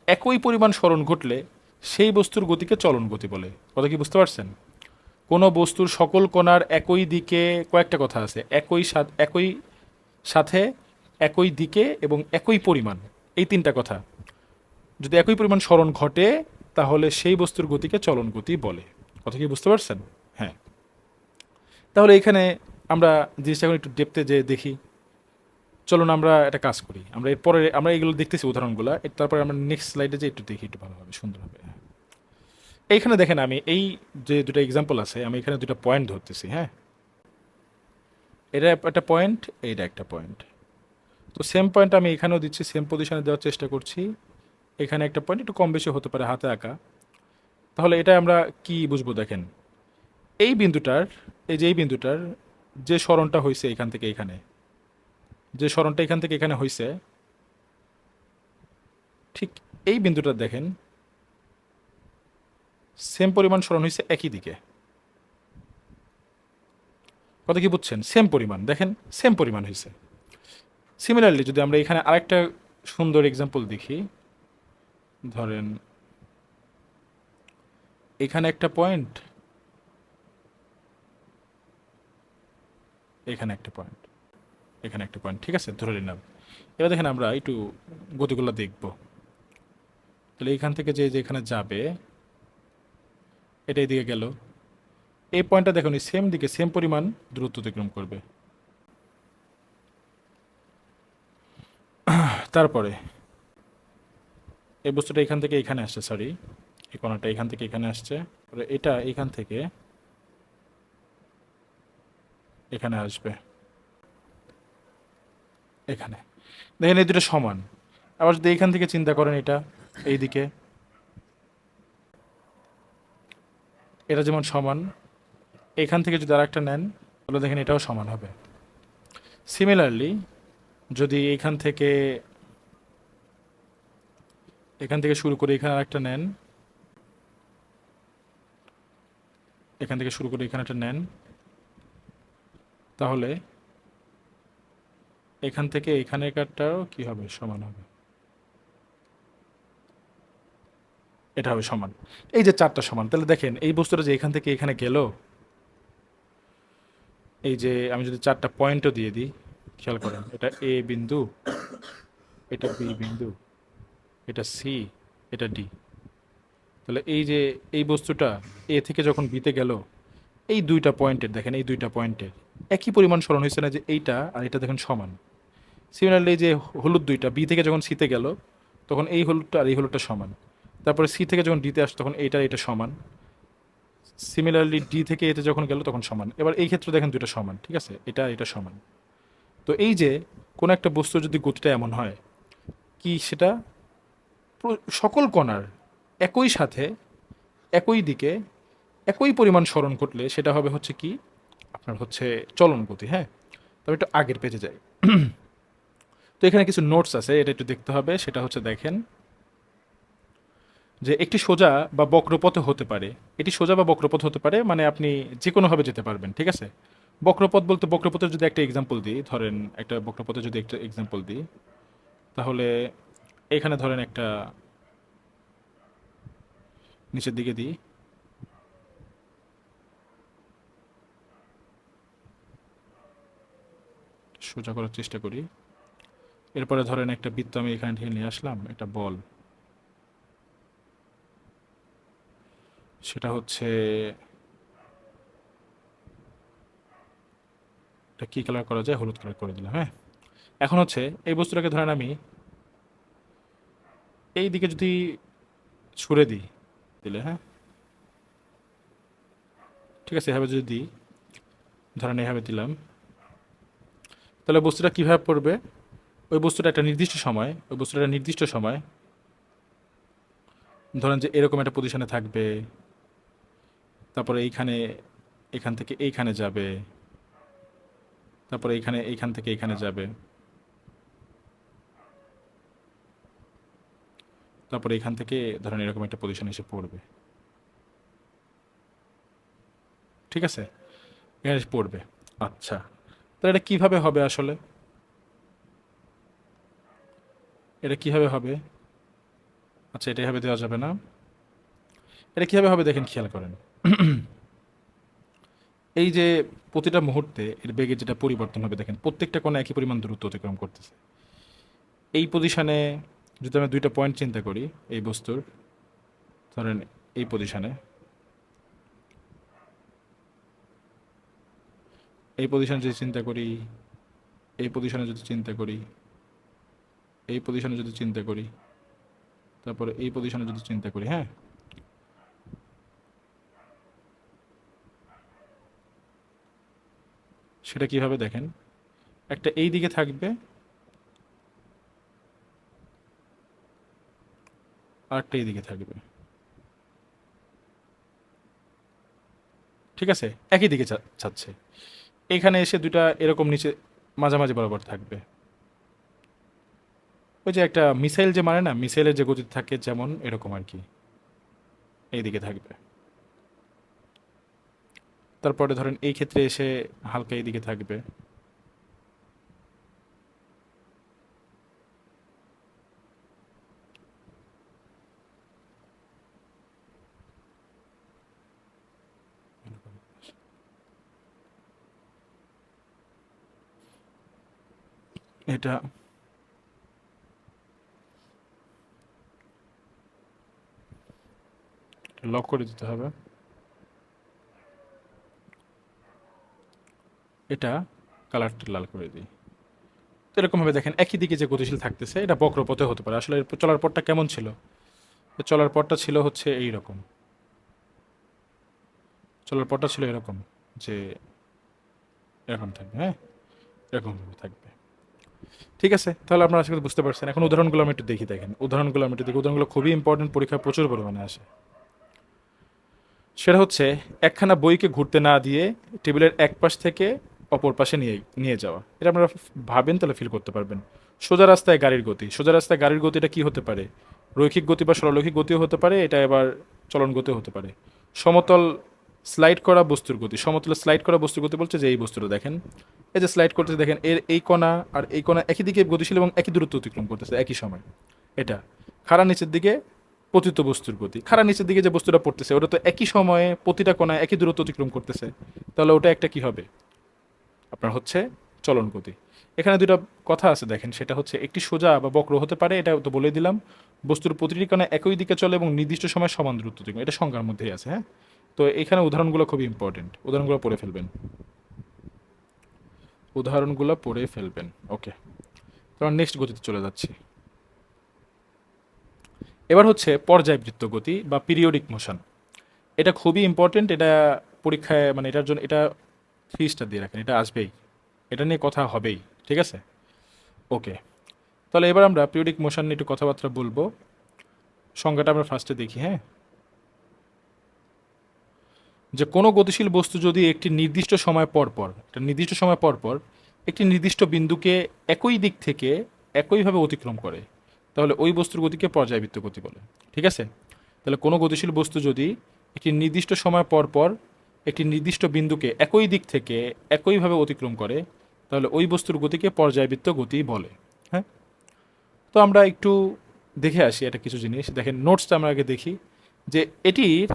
একই পরিমাণ সরণ ঘটলে সেই বস্তুর গতিকে চলন গতি বলে। কথা কি বুঝতে পারছেন? কোনো বস্তুর সকল কণার একই দিকে, কয়েকটা কথা আছে, একই সাথে, একই দিকে এবং একই পরিমাণ, এই 3টা কথা যদি একই পরিমাণ সরণ ঘটে, তাহলে সেই বস্তুর গতিকে চলন গতি বলে। কথা কি বুঝতে পারছেন? হ্যাঁ। তাহলে এখানে আমরা জিনিসটা এখন একটু ডেপথে যে দেখি। চলুন আমরা একটা কাজ করি, আমরা এরপরে আমরা এগুলো দেখতেছি উদাহরণগুলো, তারপরে আমরা নেক্সট স্লাইডে যে একটু দেখি, একটু ভালোভাবে সুন্দরভাবে। এইখানে দেখেন আমি এই যে দুটো এক্সাম্পল আছে, আমি এখানে দুটো পয়েন্ট ধরতেছি, হ্যাঁ, এটা একটা পয়েন্ট, এইটা একটা পয়েন্ট। তো সেম পয়েন্ট আমি এখানেও দিচ্ছি, সেম পজিশনে দেওয়ার চেষ্টা করছি। এখানে একটা পয়েন্ট একটু কম বেশি হতে পারে হাতে আঁকা। তাহলে এটা আমরা কি বুঝবো দেখেন, এই বিন্দুটার, এই যে এই বিন্দুটার যে সরণটা হয়েছে এখান থেকে এখানে, যে সরণটা এখান থেকে এখানে হয়েছে, ঠিক এই বিন্দুটা দেখেন সেম পরিমাণ সরণ হয়েছে একই দিকে। কথা কি বুঝছেন? সেম পরিমাণ, দেখেন সেম পরিমাণ হয়েছে। সিমিলারলি যদি আমরা এখানে আরেকটা সুন্দর এক্সাম্পল দেখি, ধরেন এখানে একটা পয়েন্ট, এখানে একটা পয়েন্ট, এখানে একটা পয়েন্ট, ঠিক আছে, ধরে নিলাম। এবার দেখেন আমরা একটু গতিগুলো দেখব। তাহলে এইখান থেকে যে যে এখানে যাবে, এটা এদিকে গেল, এই পয়েন্টটা দেখুন সেম দিকে সেম পরিমাণ দূরত্ব অতিক্রম করবে। তারপরে এই বস্তুটা এখান থেকে এখানে আসছে, সরি, এই কোণাটা এখান থেকে এখানে আসছে, এটা এখান থেকে এখানে আসবে, এখানে। দেখেন এই দুটো সমান। আবার যদি এইখান থেকে চিন্তা করেন, এটা এইদিকে, এটা যেমন সমান, এখান থেকে যদি আরেকটা নেন তাহলে দেখেন এটাও সমান হবে। সিমিলারলি যদি এখান থেকে শুরু করে এখানে আরেকটা নেন, এখান থেকে শুরু করে এখানে একটা নেন, তাহলে এখান থেকে এখানে কাটটাও কি হবে, সমান হবে। এটা হবে সমান। এই যে চারটা সমান, তাহলে দেখেন এই বস্তুটা যে এখান থেকে এখানে গেল, এই যে আমি যদি চারটা পয়েন্টও দিয়ে দিই, খেয়াল করেন, এটা এ বিন্দু, এটা বি বিন্দু, এটা সি, এটা ডি। তাহলে এই যে এই বস্তুটা এ থেকে যখন বিতে গেল, এই দুইটা পয়েন্টের দেখেন, এই দুইটা পয়েন্টের একই পরিমাণ সরণ হয়েছে না, যে এইটা আর এটা দেখেন সমান। সিমিলারলি এই যে হলুদ দুইটা বি থেকে যখন সিতে গেল, তখন এই হলুদটা আর এই হলুদটা সমান। তারপরে সি থেকে যখন ডিতে আসতো তখন এইটা এটা সমান। সিমিলারলি ডি থেকে এতে যখন গেল তখন সমান। এবার এই ক্ষেত্রে দেখেন দুটো সমান, ঠিক আছে, এটা আর এটা সমান। তো এই যে কোনো একটা বস্তুর যদি গতিটা এমন হয়, কি সেটা সকল কণার একই সাথে একই দিকে একই পরিমাণ সরণ ঘটলে সেটা হবে হচ্ছে কি, আপনার হচ্ছে চলন গতি, হ্যাঁ। তবে একটু আগের পেজে যাই। তো এখানে কিছু নোটস আছে, এটা একটু দেখতে হবে। সেটা হচ্ছে দেখেন যে একটি সোজা বা বক্রপথ হতে পারে, এটি সোজা বা বক্রপথ হতে পারে, মানে আপনি যে কোনোভাবে যেতে পারবেন, ঠিক আছে। বক্রপথ বলতে বক্রপথের যদি একটা এক্সাম্পল দিই, ধরেন একটা বক্রপথের যদি একটা এক্সাম্পল দিই, তাহলে এখানে ধরেন একটা নিচের দিকে দিই, সোজা করার চেষ্টা করি। এরপরে ধরেন একটা বৃত্ত আমি এখানে ঢেলে নিয়ে আসলাম, একটা বল, সেটা হচ্ছে, এটা কী কালার করা যায়, হলুদ কালার করে দিলাম, হ্যাঁ। এখন হচ্ছে এই বস্তুটাকে ধরেন আমি এই দিকে যদি ছুড়ে দিই, দিলে, হ্যাঁ, ঠিক আছে, এভাবে যদি দিই, ধরেন এভাবে দিলাম, তাহলে বস্তুটা কীভাবে পড়বে, ওই বস্তুটা একটা নির্দিষ্ট সময়, ওই বস্তুটা একটা নির্দিষ্ট সময় ধরেন যে এরকম একটা পজিশনে থাকবে, তারপরে এইখানে, এখান থেকে এইখানে যাবে, তারপরে এইখান থেকে এইখানে যাবে, তারপরে এখান থেকে ধরেন এরকম একটা পজিশন এসে পড়বে, ঠিক আছে, এখানে এসে পড়বে। আচ্ছা, তাহলে এটা কিভাবে হবে আসলে, এটা কিভাবে হবে? আচ্ছা, এটা এভাবে দেওয়া যাবে না। এটা কিভাবে হবে দেখেন, খেয়াল করেন। এই যে প্রতিটা মুহূর্তে এর বেগে যেটা পরিবর্তন হবে, দেখেন প্রত্যেকটা কোণে একই পরিমাণ দূরত্ব অতিক্রম করতেছে। এই পজিশনে যদি আমি দুইটা পয়েন্ট চিন্তা করি, এই বস্তুর ধরেন এই পজিশনে, এই পজিশন যদি চিন্তা করি, এই পজিশনে যদি চিন্তা করি, এই পজিশনে যদি চিন্তা করি, তারপরে এই পজিশনে যদি চিন্তা করি, হ্যাঁ, সেটা কিভাবে দেখেন, একটা এই দিকে থাকবে আর একটা এই দিকে থাকবে, ঠিক আছে, একই দিকে যাচ্ছে। এখানে এসে দুটা এরকম নিচে মাঝামাঝি বরাবর থাকবে। ওই যে একটা মিসাইল যে মানে না, মিসাইলের যে গতি থাকে যেমন এরকম আর কি, এইদিকে থাকবে। তারপরে ধরেন এই ক্ষেত্রে এসে হালকা এইদিকে থাকবে। এটা লক করে দিতে হবে। এটা কালারটা লাল করে দিই। তো এরকমভাবে দেখেন একই দিকে যে গতিশীল থাকতেছে এটা বক্রপথে হতে পারে। আসলে এর চলার পথটা কেমন ছিল? এর চলার পথটা ছিল হচ্ছে এই রকম, চলার পথটা ছিল এরকম, যে এরকম থাকবে, হ্যাঁ, এরকমভাবে থাকবে। ঠিক আছে, তাহলে আপনারা আশা করি বুঝতে পারছেন। এখন উদাহরণগুলো আমি একটু দেখি, দেখেন উদাহরণগুলো আমি একটু দেখি। উদাহরণগুলো খুবই ইম্পর্টেন্ট, পরীক্ষায় প্রচুর পরিমাণে আসে। সেটা হচ্ছে একখানা বইকে ঘুরতে না দিয়ে টেবিলের এক পাশ থেকে অপর পাশে নিয়ে নিয়ে যাওয়া। এটা আপনারা ভাবেন তাহলে ফিল করতে পারবেন। সোজা রাস্তায় গাড়ির গতি, সোজা রাস্তায় গাড়ির গতিটা কি হতে পারে? রৈখিক গতি বা সরলরৈখিক গতিও হতে পারে, এটা এবার চলন গতিও হতে পারে। সমতল স্লাইড করা বস্তুর গতি, সমতলে স্লাইড করা বস্তুর গতি বলছে যে এই বস্তুটা দেখেন, এই যে স্লাইড করতেছে দেখেন, এর এই কণা আর এই কণা একই দিকে গতিশীল এবং একই দূরত্ব অতিক্রম করতেছে একই সময়। এটা খাড়া নিচের দিকে পতিত বস্তুর গতি, খাড়া নিচের দিকে যে বস্তুটা পড়তেছে ওটা তো একই সময়ে প্রতিটা কোণায় একই দূরত্ব অতিক্রম করতেছে, তাহলে ওটা একটা কি হবে? আপনার হচ্ছে চলন গতি। এখানে দুটো কথা আছে দেখেন, সেটা হচ্ছে একটি সোজা বা বক্র হতে পারে, এটা তো বলে দিলাম। বস্তুর প্রতিটি কোণা একই দিকে চলে এবং নির্দিষ্ট সময় সমান দূরত্ব অতিক্রম, এটা সংজ্ঞার মধ্যেই আছে, হ্যাঁ। তো এখানে উদাহরণগুলো খুবই ইম্পর্টেন্ট, উদাহরণগুলো পড়ে ফেলবেন, উদাহরণগুলো পড়ে ফেলবেন। ওকে, তারপর নেক্সট গতিতে চলে যাচ্ছি। এবার হচ্ছে পর্যায়বৃত্ত গতি বা পিরিয়ডিক মোশন। এটা খুবই ইম্পর্টেন্ট, এটা পরীক্ষায় মানে এটার জন্য এটা 3 স্টার দিয়ে রাখেন, এটা আসবেই, এটা নিয়ে কথা হবেই, ঠিক আছে। ওকে, তাহলে এবার আমরা পিরিয়ডিক মোশন নিয়ে একটু কথাবার্তা বলবো। সংজ্ঞাটা আমরা ফার্স্টে দেখি, হ্যাঁ। যে কোনো গতিশীল বস্তু যদি একটি নির্দিষ্ট সময় পর পর, একটা নির্দিষ্ট সময় পর পর একটি নির্দিষ্ট বিন্দুকে একই দিক থেকে একইভাবে অতিক্রম করে, তাহলে ওই বস্তুর গতিকে পর্যায়বৃত্ত গতি বলে, ঠিক আছে। তাহলে কোনো গতিশীল বস্তু যদি একটি নির্দিষ্ট সময় পর পর একটি নির্দিষ্ট বিন্দুকে একই দিক থেকে একইভাবে অতিক্রম করে, তাহলে ওই বস্তুর গতিকে পর্যায়বৃত্ত গতি বলে, হ্যাঁ। তো আমরা একটু দেখে আসি এটা কিছু জিনিস। দেখেন নোটসটা আমরা আগে দেখি, যে এটির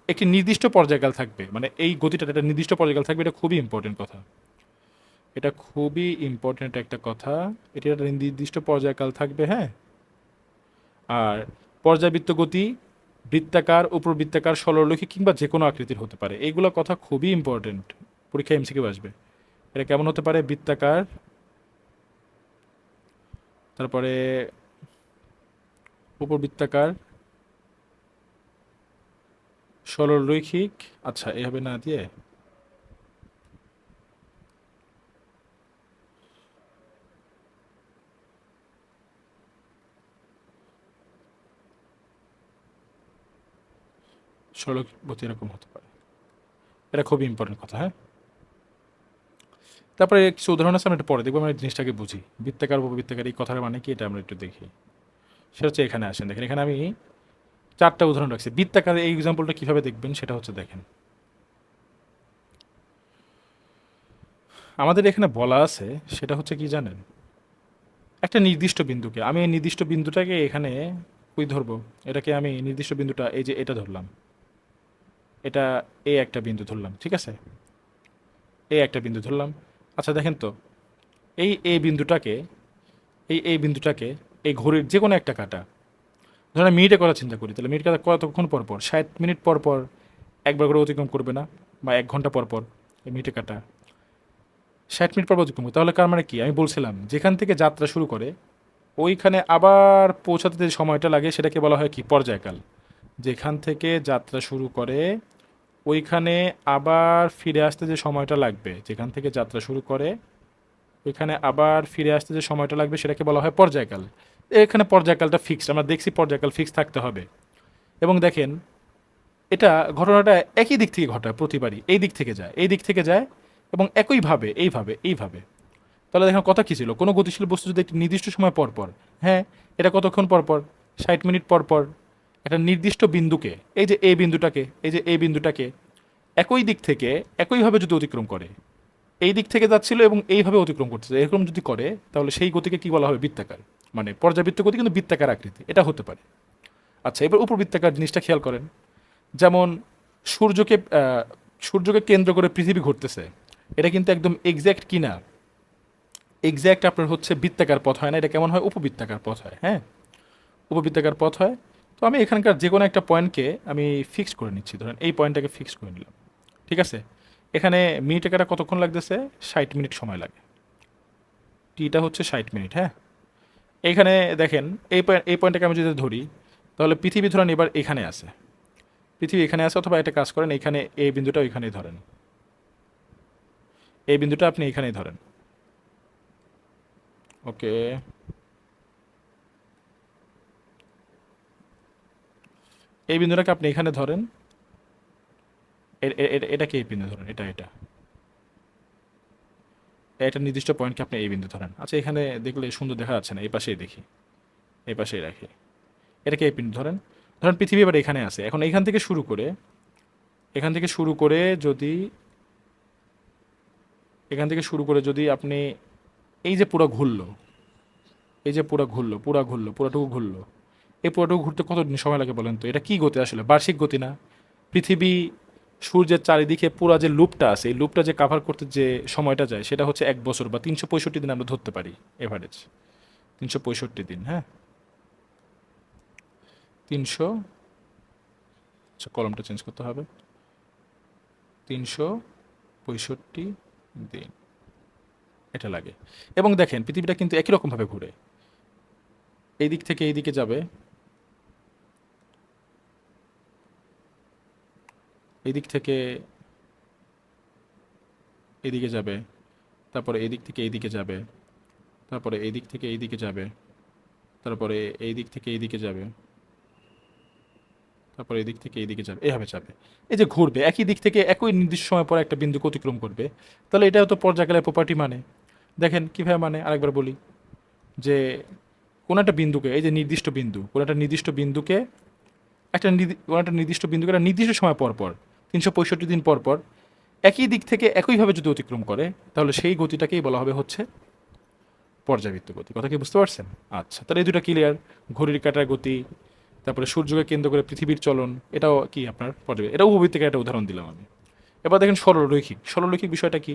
একটি নির্দিষ্ট পর্যায়কাল থাকবে, মানে এই গতিটার একটা নির্দিষ্ট পর্যায়কাল থাকবে, এটা খুবই ইম্পর্টেন্ট কথা, এটা খুবই ইম্পর্টেন্ট একটা কথা। এটির একটা নির্দিষ্ট পর্যায়কাল থাকবে, হ্যাঁ। আর পর্যায়বৃত্ত গতি বৃত্তাকার, উপবৃত্তাকার, সরলরৈখিক কিংবা যে কোনো আকৃতির হতে পারে। এইগুলো কথা খুবই ইম্পর্টেন্ট, পরীক্ষায় এমসিকিউ আসবে। এটা কেমন হতে পারে? বৃত্তাকার, তারপরে উপবৃত্তাকার, সরলরৈখিক, আচ্ছা এভাবে না দিয়ে সরলগতি এরকম হতে পারে। এটা খুবই ইম্পর্টেন্ট কথা, হ্যাঁ। তারপরে কিছু উদাহরণ আছে, আমরা একটু পরে দেখবো, আমরা এই জিনিসটাকে বুঝি। বৃত্তাকার উপবৃত্তাকার এই কথার মানে কি এটা আমরা একটু দেখি। সেটা হচ্ছে এখানে আসেন, দেখেন এখানে আমি 4টা উদাহরণ রাখছি। বৃত্তাকার এই এক্সাম্পলটা কিভাবে দেখবেন সেটা হচ্ছে দেখেন, আমাদের এখানে বলা আছে সেটা হচ্ছে কি জানেন, একটা নির্দিষ্ট বিন্দুকে আমি এই নির্দিষ্ট বিন্দুটাকে এখানে কই ধরবো, এটাকে আমি নির্দিষ্ট বিন্দুটা এই যে এটা ধরলাম, এটা এ একটা বিন্দু ধরলাম, ঠিক আছে, এ একটা বিন্দু ধরলাম। আচ্ছা দেখেন তো, এই এ বিন্দুটাকে, এই বিন্দুটাকে এই ঘড়ির যে কোনো একটা কাটা, ধরেন মিনিটে কথা চিন্তা করি, তাহলে মিনিট কাটা কতক্ষণ পর পর? 60 মিনিট পর পর একবার করে অতিক্রম করবে না, বা 1 ঘন্টা পর পর এই মিনিটে কাটা। 60 মিনিট পর অতিক্রম করে, তাহলে কার মানে কি আমি বলছিলাম যেখান থেকে যাত্রা শুরু করে ওইখানে আবার পৌঁছাতে যে সময়টা লাগে সেটাকে বলা হয় কি পর্যায়কাল। যেখান থেকে যাত্রা শুরু করে ওইখানে আবার ফিরে আসতে যে সময়টা লাগবে, যেখান থেকে যাত্রা শুরু করে ওইখানে আবার ফিরে আসতে যে সময়টা লাগবে সেটাকে বলা হয় পর্যায়কাল। এখানে পর্যায়কালটা ফিক্সড, আমরা দেখছি পর্যায়কাল ফিক্স থাকতে হবে। এবং দেখেন এটা ঘটনাটা একই দিক থেকে ঘটায় প্রতিবারই, এই দিক থেকে যায় এই দিক থেকে যায় এবং একইভাবে এইভাবে। তাহলে দেখেন কথা কী ছিল, কোনো গতিশীল বস্তু যদি একটি নির্দিষ্ট সময় পর পর, হ্যাঁ এটা কতক্ষণ পর পর, 60 মিনিট পর পর একটা নির্দিষ্ট বিন্দুকে, এই যে এই বিন্দুটাকে একই দিক থেকে একইভাবে যদি অতিক্রম করে, এই দিক থেকে যাচ্ছিল এবং এইভাবে অতিক্রম করতেছে, এরকম যদি করে তাহলে সেই গতিকে কি বলা হবে বৃত্তাকার, মানে পর্যাবৃত্ত গতি কিন্তু বৃত্তাকার আকৃতি এটা হতে পারে। আচ্ছা, এবার উপবৃত্তাকার জিনিসটা খেয়াল করেন। যেমন সূর্যকে সূর্যকে কেন্দ্র করে পৃথিবী ঘুরতেছে, এটা কিন্তু একদম এক্স্যাক্ট কি না, এক্স্যাক্ট আপনার হচ্ছে বৃত্তাকার পথ হয় না, এটা কেমন হয় উপবৃত্তাকার পথ হয়, হ্যাঁ উপবৃত্তাকার পথ হয়। তো আমি এখানকার যে কোনো একটা পয়েন্টকে আমি ফিক্সড করে নিচ্ছি, ধরেন এই পয়েন্টটাকে ফিক্সড করে নিলাম, ঠিক আছে। এখানে মিনিটে কাটা কতক্ষণ লাগতেছে, 60 মিনিট সময় লাগে, টিটা হচ্ছে 60 মিনিট, হ্যাঁ। এইখানে দেখেন এই পয়েন্টটাকে আমি যদি ধরি তাহলে পৃথিবী ধরেন এবার এখানে আছে, পৃথিবী এখানে আছে, অথবা একটা কাজ করেন এখানে এই বিন্দুটা ওইখানেই ধরেন, এই বিন্দুটা আপনি এখানেই ধরেন, ওকে। এই বিন্দুটাকে আপনি এখানে ধরেন, এটাকে এই বিন্দু ধরেন, এটা এটা নির্দিষ্ট পয়েন্টকে আপনি এই বিন্দু ধরেন। আচ্ছা, এখানে দেখলে সুন্দর দেখা যাচ্ছে না, এই পাশেই দেখি, এই পাশেই রাখি, এটাকে এই বিন্দু ধরেন। ধরেন পৃথিবী এবার এখানে আছে, এখন এখান থেকে শুরু করে যদি যদি আপনি এই যে পুরো ঘুরলো, এই যে পুরাটুকু ঘুরলো, এই পুরাটুকু ঘুরতে কতদিন সময় লাগে বলেন তো? এটা কি গতি আসলে, বার্ষিক গতি না? পৃথিবী সূর্যের চারিদিকে পুরা যে লুপটা আছে, এই লুপটা যে কাভার করতে যে সময়টা যায় সেটা হচ্ছে 1 বছর বা 365 দিন আমরা ধরতে পারি এভারেজ, 365 দিন, হ্যাঁ 300, আচ্ছা কলমটা চেঞ্জ করতে হবে, 365 দিন এটা লাগে। এবং দেখেন পৃথিবীটা কিন্তু একই রকমভাবে ঘুরে, এই দিক থেকে এই দিকে যাবে, এই দিক থেকে এদিকে যাবে, তারপরে এই দিক থেকে এই দিকে যাবে, তারপরে এই দিক থেকে এই দিকে যাবে, তারপরে এই দিক থেকে এই দিকে যাবে, তারপরে এই দিক থেকে এই দিকে যাবে, এভাবে যাবে। এই যে ঘুরবে একই দিক থেকে একই নির্দিষ্ট সময় পরে একটা বিন্দুকে অতিক্রম করবে, তাহলে এটাও তো পর্যায়কালের প্রপার্টি মানে। দেখেন কীভাবে মানে, আরেকবার বলি, যে কোনো একটা বিন্দুকে, এই যে নির্দিষ্ট বিন্দু, কোনো একটা নির্দিষ্ট বিন্দুকে একটা নির্দিষ্ট সময় পর পর, 365 দিন পর পর একই দিক থেকে একইভাবে যদি অতিক্রম করে তাহলে সেই গতিটাকেই বলা হবে হচ্ছে পর্যাবৃত্ত গতি। কথা কি বুঝতে পারছেন? আচ্ছা, তাহলে এই দুটো ক্লিয়ার, ঘড়ির কাঁটার গতি, তারপরে সূর্যকে কেন্দ্র করে পৃথিবীর চলন, এটাও কি আপনার পর্যাবৃত্ত, এটা উপবৃত্তিকার একটা উদাহরণ দিলাম আমি। এবার দেখেন সরলরৈখিক বিষয়টা কি,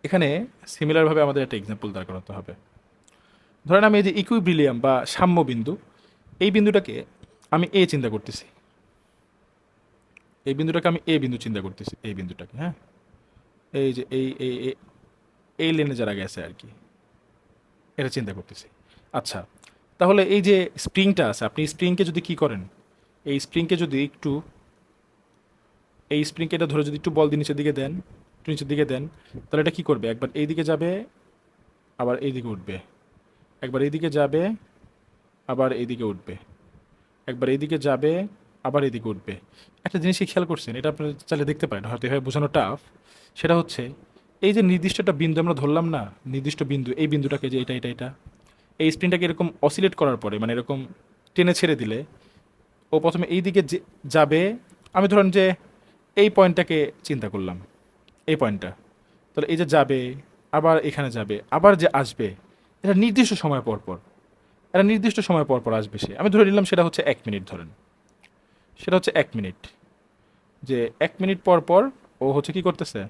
এখানে সিমিলারভাবে আমাদের একটা এক্সাম্পল দাঁড় করাতে হবে। ধরেন আমি এই যে ইকুইব্রিলিয়াম বা সাম্য বিন্দু, এই বিন্দুটাকে আমি এ চিন্তা করতেছি, এই বিন্দুটাকে আমি এ বিন্দু চিন্তা করতেছি, এই বিন্দুটাকে, হ্যাঁ এই যে এই লেনে যারা গেছে আর কি, এটা চিন্তা করতেছি। আচ্ছা, তাহলে এই যে স্প্রিংটা আছে, আপনি স্প্রিংকে যদি কি করেন, এই স্প্রিংকে যদি একটু, এই স্প্রিংকে এটা ধরে যদি একটু বল দিয়ে নিচের দিকে দেন, একটু নিচের দিকে দেন, তাহলে এটা কি করবে, একবার এই দিকে যাবে আবার এই দিকে উঠবে, একবার এই দিকে যাবে আবার এই দিকে উঠবে, একবার এই দিকে যাবে আবার এদিকে উঠবে। একটা জিনিসই খেয়াল করছেন, এটা আপনারা চাইলে দেখতে পারেন, হয়তো এভাবে বোঝানো টাফ, সেটা হচ্ছে এই যে নির্দিষ্ট একটা বিন্দু আমরা ধরলাম না, নির্দিষ্ট বিন্দু, এই বিন্দুটাকে যে এটা এই স্প্রিংটাকে এরকম অসিলেট করার পরে, মানে এরকম টেনে ছেড়ে দিলে ও প্রথমে এই দিকে যাবে। আমি ধরেন যে এই পয়েন্টটাকে চিন্তা করলাম, এই পয়েন্টটা, তাহলে এই যে যাবে আবার এখানে যাবে আবার যে আসবে, এটা নির্দিষ্ট সময় পর পর, এটা নির্দিষ্ট সময় পর পর আসবে সে, আমি ধরে নিলাম সেটা হচ্ছে 1 মিনিট, ধরেন সেটা হচ্ছে 1 মিনিট, যে 1 মিনিট পর পর ও হচ্ছে কি করতেছে,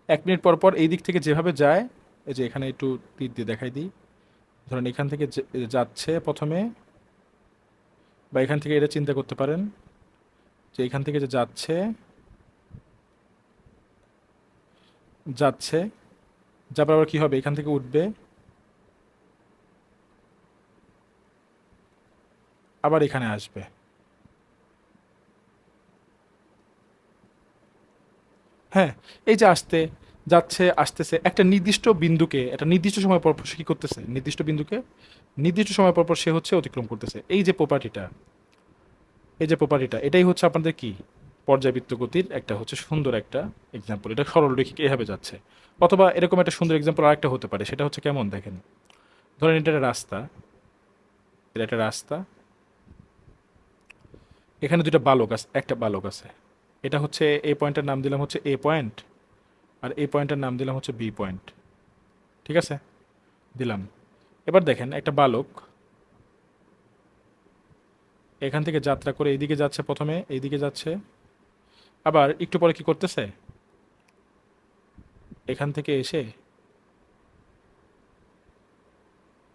1 মিনিট পর পর এই দিক থেকে যেভাবে যায়, এই যে এখানে একটু তীর দিয়ে দেখাই দিই, ধরেন এখান থেকে যাচ্ছে প্রথমে, বা এখান থেকে এটা চিন্তা করতে পারেন যে এখান থেকে যে যাচ্ছে যাচ্ছে, যাবার আবার কি হবে, এখান থেকে উঠবে, আবার এখানে আসবে। হ্যাঁ, এই যে আসতে যাচ্ছে আসতেছে একটা নির্দিষ্ট বিন্দুকে, একটা নির্দিষ্ট সময় পর পর সে কি করতেছে, নির্দিষ্ট বিন্দুকে নির্দিষ্ট সময় পর পর সে হচ্ছে অতিক্রম করতেছে। এই যে প্রপার্টিটা, এই যে প্রপার্টিটা, এটাই হচ্ছে আপনাদের কি পর্যাবৃত্ত গতির একটা হচ্ছে সুন্দর একটা এক্সাম্পল। এটা সরলরৈখিক এভাবে যাচ্ছে। অথবা এরকম একটা সুন্দর এক্সাম্পল আরেকটা হতে পারে, সেটা হচ্ছে কেমন দেখেন, ধরেন এটা একটা রাস্তা, এটা একটা রাস্তা, এখানে দুইটা বালক আছে, একটা বালক আছে, এটা হচ্ছে এই পয়েন্টের নাম দিলাম হচ্ছে এ পয়েন্ট, আর এই পয়েন্টের নাম দিলাম হচ্ছে বি পয়েন্ট। ঠিক আছে, দিলাম। এবার দেখেন একটা বালক এখান থেকে যাত্রা করে এইদিকে যাচ্ছে, প্রথমে এইদিকে যাচ্ছে, আবার একটু পরে কি করতেছে, এখান থেকে এসে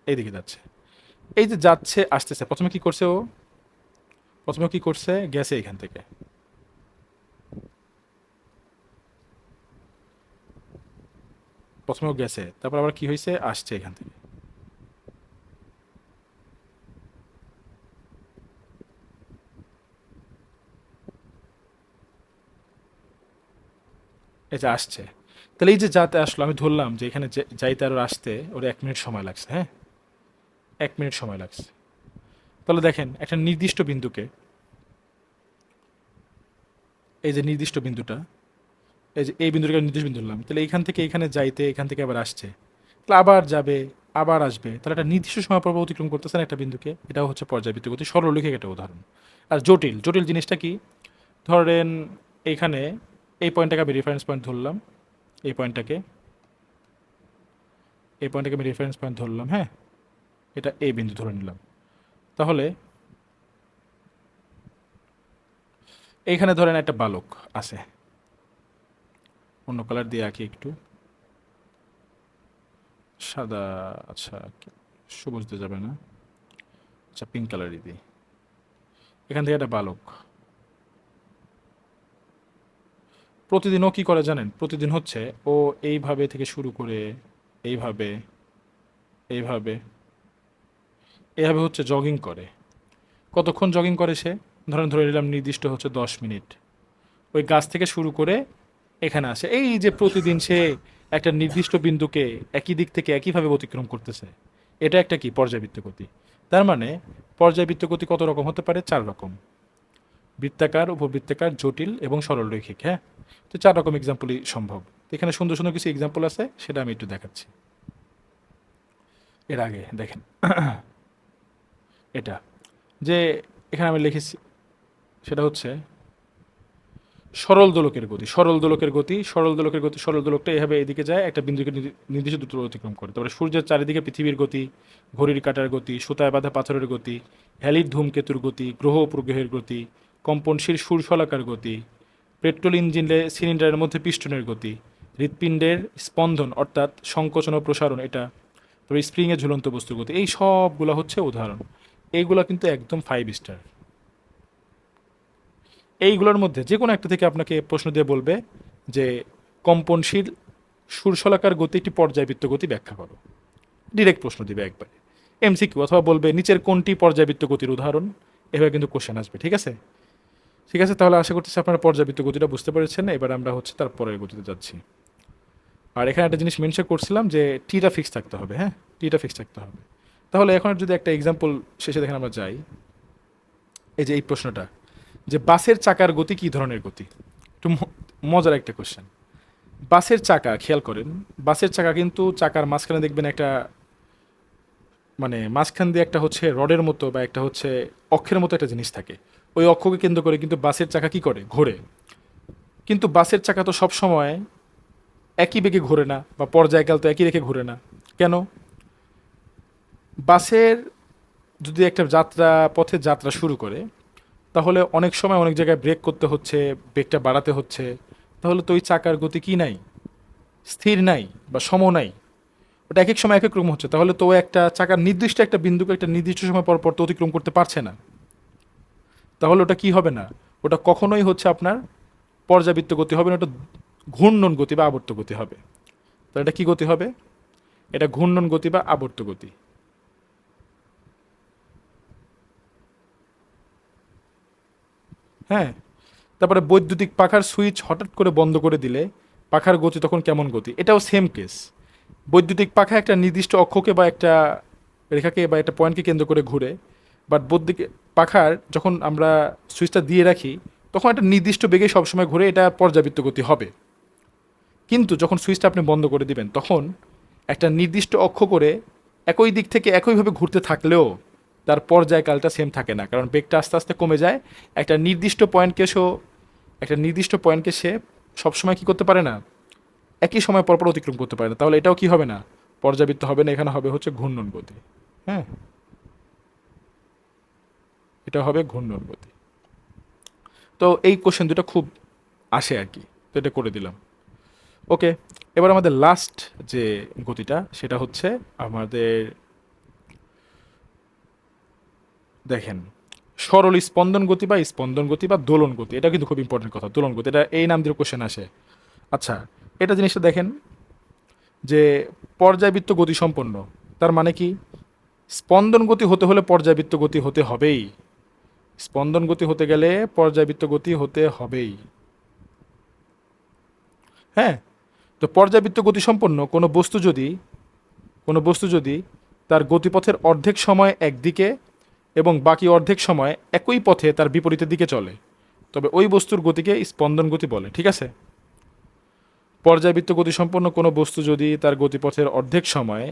এইদিকে যাচ্ছে। এই যে যাচ্ছে আসতেছে, প্রথমে কি করছে ও, প্রথমে কি করছে, গেছে এখান থেকে, প্রথমেও গেছে, তারপর আবার কি হয়েছে, আসছে এখান থেকে। এই যে আসছে, তাহলে এই যে যাতে আসলো, আমি ধরলাম যে এখানে যাইতে আর আসতে ওর 1 মিনিট সময় লাগছে। হ্যাঁ, 1 মিনিট সময় লাগছে। তাহলে দেখেন একটা নির্দিষ্ট বিন্দুকে, এই যে নির্দিষ্ট বিন্দুটা, এই যে এই বিন্দুটাকে আমি নির্দিষ্ট বিন্দু ধরলাম, তাহলে এইখান থেকে এখানে যাইতে, এখান থেকে আবার আসছে, তাহলে আবার যাবে, আবার আসবে, তাহলে একটা নির্দিষ্ট সময় পর পর অতিক্রম করতেছে না একটা বিন্দুকে, এটাও হচ্ছে পর্যাবৃত্ত গতি, সরলরৈখিক একটা উদাহরণ। আর জটিল, জটিল জিনিসটা কি, ধরেন এইখানে এই পয়েন্টটাকে আমি রেফারেন্স পয়েন্ট ধরলাম, এই পয়েন্টটাকে, এই পয়েন্টটাকে আমি রেফারেন্স পয়েন্ট ধরলাম। হ্যাঁ, এটা এই বিন্দু ধরে নিলাম। তাহলে এইখানে ধরেন একটা বালক আছে, অন্য কালার দিয়ে আঁকি একটু, সাদা, আচ্ছা সবুজ দিয়ে যাবে না, আচ্ছা পিঙ্ক কালারই দিই। এখান থেকে একটা বালক প্রতিদিন ও কী করে জানেন, প্রতিদিন হচ্ছে ও এইভাবে থেকে শুরু করে এইভাবে, এইভাবে, এইভাবে হচ্ছে জগিং করে। কতক্ষণ জগিং করে সে, ধরেন ধরে নিলাম নির্দিষ্ট হচ্ছে 10 মিনিট, ওই গাছ থেকে শুরু করে এখানে আসে। এই যে প্রতিদিন সে একটা নির্দিষ্ট বিন্দুকে একই দিক থেকে একইভাবে অতিক্রম করতেছে, এটা একটা কি পর্যাবৃত্ত গতি। তার মানে পর্যাবৃত্ত গতি কত রকম হতে পারে, 4 রকম, বৃত্তাকার, উপবৃত্তাকার, জটিল এবং সরলরৈখিক। হ্যাঁ, তো 4 রকম এক্সাম্পলই সম্ভব। তো এখানে সুন্দর সুন্দর কিছু এক্সাম্পল আছে, সেটা আমি একটু দেখাচ্ছি। এর আগে দেখেন এটা, যে এখানে আমি লিখেছি, সেটা হচ্ছে সরল দোলকের গতি, সরল দোলকের গতি, সরল দোলকের গতি, সরল দোলকটা এভাবে এদিকে যায়, একটা বিন্দুকে নির্দিষ্ট দ্রুত অতিক্রম করে। তারপরে সূর্যের চারিদিকে পৃথিবীর গতি, ঘড়ির কাঁটার গতি, সুতায় বাঁধা পাথরের গতি, হ্যালির ধূমকেতুর গতি, গ্রহ উপগ্রহের গতি, কম্পনশীল সুরশলাকার গতি, পেট্রোল ইঞ্জিনে সিলিন্ডারের মধ্যে পিস্টনের গতি, হৃৎপিণ্ডের স্পন্দন অর্থাৎ সংকোচন ও প্রসারণ, এটা তারপরে স্প্রিংয়ে ঝুলন্ত বস্তুর গতি, এই সবগুলো হচ্ছে উদাহরণ। এইগুলো কিন্তু একদম 5 স্টার। এইগুলোর মধ্যে যে কোনো একটা থেকে আপনাকে প্রশ্ন দিয়ে বলবে যে কম্পনশীল সুরশলাকার গতি একটি পর্যায়বৃত্ত গতি ব্যাখ্যা করো, ডিরেক্ট প্রশ্ন দিবে একবারে, এমসিকিউ, অথবা বলবে নিচের কোনটি পর্যায়বৃত্ত গতির উদাহরণ, এভাবে কিন্তু কোশ্চেন আসবে। ঠিক আছে, ঠিক আছে, তাহলে আশা করতেছি আপনারা পর্যাবৃত্ত গতিটা বুঝতে পেরেছেন। এবার আমরা হচ্ছে তার পরের গতিতে যাচ্ছি। আর এখানে একটা জিনিস মেনশন করছিলাম যে টিটা ফিক্স থাকতে হবে। হ্যাঁ, টিটা ফিক্স থাকতে হবে। তাহলে এখন যদি একটা এক্সাম্পল শেষে দেখেন আমরা যাই, এই যে এই প্রশ্নটা, যে বাসের চাকার গতি কী ধরনের গতি, একটু মজার একটা কোশ্চেন। বাসের চাকা খেয়াল করেন, বাসের চাকা কিন্তু চাকার মাঝখানে দেখবেন একটা, মানে মাঝখান দিয়ে একটা হচ্ছে রডের মতো বা একটা হচ্ছে অক্ষের মতো একটা জিনিস থাকে, ওই অক্ষকে কেন্দ্র করে কিন্তু বাসের চাকা কি করে, ঘোরে। কিন্তু বাসের চাকা তো সব সময় একই বেগে ঘোরে না, বা পর্যায়কাল তো একই রেখে ঘোরে না। কেন, বাসের যদি একটা যাত্রা পথে যাত্রা শুরু করে, তাহলে অনেক সময় অনেক জায়গায় ব্রেক করতে হচ্ছে, ব্রেকটা বাড়াতে হচ্ছে, তাহলে তো ওই চাকার গতি কি নাই, স্থির নাই বা সম নাই, ওটা এক এক সময় এক এক রকম হচ্ছে। তাহলে তো ও একটা চাকার নির্দিষ্ট একটা বিন্দুকে একটা নির্দিষ্ট সময় পর পর তো অতিক্রম করতে পারছে না। তাহলে ওটা কি হবে না, ওটা কখনোই হচ্ছে আপনার পর্যাবৃত্ত গতি হবে না, ওটা ঘূর্ণন গতি বা আবর্ত গতি হবে। তো এটা কি গতি হবে? এটা ঘূর্ণন গতি বা আবর্ত গতি। হ্যাঁ, তারপরে বৈদ্যুতিক পাখার সুইচ হঠাৎ করে বন্ধ করে দিলে পাখার গতি তখন কেমন গতি? এটাও সেম কেস। বৈদ্যুতিক পাখা একটা নির্দিষ্ট অক্ষকে বা একটা রেখাকে বা একটা পয়েন্টকে কেন্দ্র করে ঘুরে, বাট বৈদ্যুতিক পাখার যখন আমরা সুইচটা দিয়ে রাখি তখন একটা নির্দিষ্ট বেগে সবসময় ঘুরে, এটা পর্যাবৃত্ত গতি হবে। কিন্তু যখন সুইচটা আপনি বন্ধ করে দিবেন তখন একটা নির্দিষ্ট অক্ষ করে একই দিক থেকে একইভাবে ঘুরতে থাকলেও তার পর্যায়কালটা সেম থাকে না, কারণ বেগটা আস্তে আস্তে কমে যায়। একটা নির্দিষ্ট পয়েন্টকে একটা নির্দিষ্ট পয়েন্টকে সে সবসময় কী করতে পারে না, একই সময় পরপর অতিক্রম করতে পারে না। তাহলে এটাও কি হবে না, পর্যাবৃত্ত হবে না, এখানে হবে হচ্ছে ঘূর্ণন গতি। হ্যাঁ, এটা হবে ঘূর্ণন গতি। তো এই কোশ্চেন দুটো খুব আসে আর কি, তো এটা করে দিলাম। ওকে, এবার আমাদের লাস্ট যে গতিটা সেটা হচ্ছে আমাদের, দেখেন, সরল স্পন্দন গতি বা স্পন্দন গতি বা দোলন গতি। এটা কিন্তু খুব ইম্পর্টেন্ট কথা, দোলন গতি, এটা এই নাম দিয়ে কোশ্চেন আসে। আচ্ছা, এটা জিনিসটা দেখেন যে পর্যায়বৃত্ত গতি সম্পন্ন, তার মানে কি, স্পন্দন গতি হতে হলে পর্যায়বৃত্ত গতি হতে হবেই। স্পন্দন গতি হতে গেলে পর্যায়বৃত্ত গতি হতে হবেই। হ্যাঁ, তো পর্যাবৃত্ত গতি সম্পন্ন কোনো বস্তু যদি তার গতিপথের অর্ধেক সময় একদিকে এবং বাকি অর্ধেক সময় একই পথে তার বিপরীতের দিকে চলে, তবে ওই বস্তুর গতিকে স্পন্দন গতি বলে। ঠিক আছে, পর্যাবৃত্ত গতিসম্পন্ন কোনো বস্তু যদি তার গতিপথের অর্ধেক সময়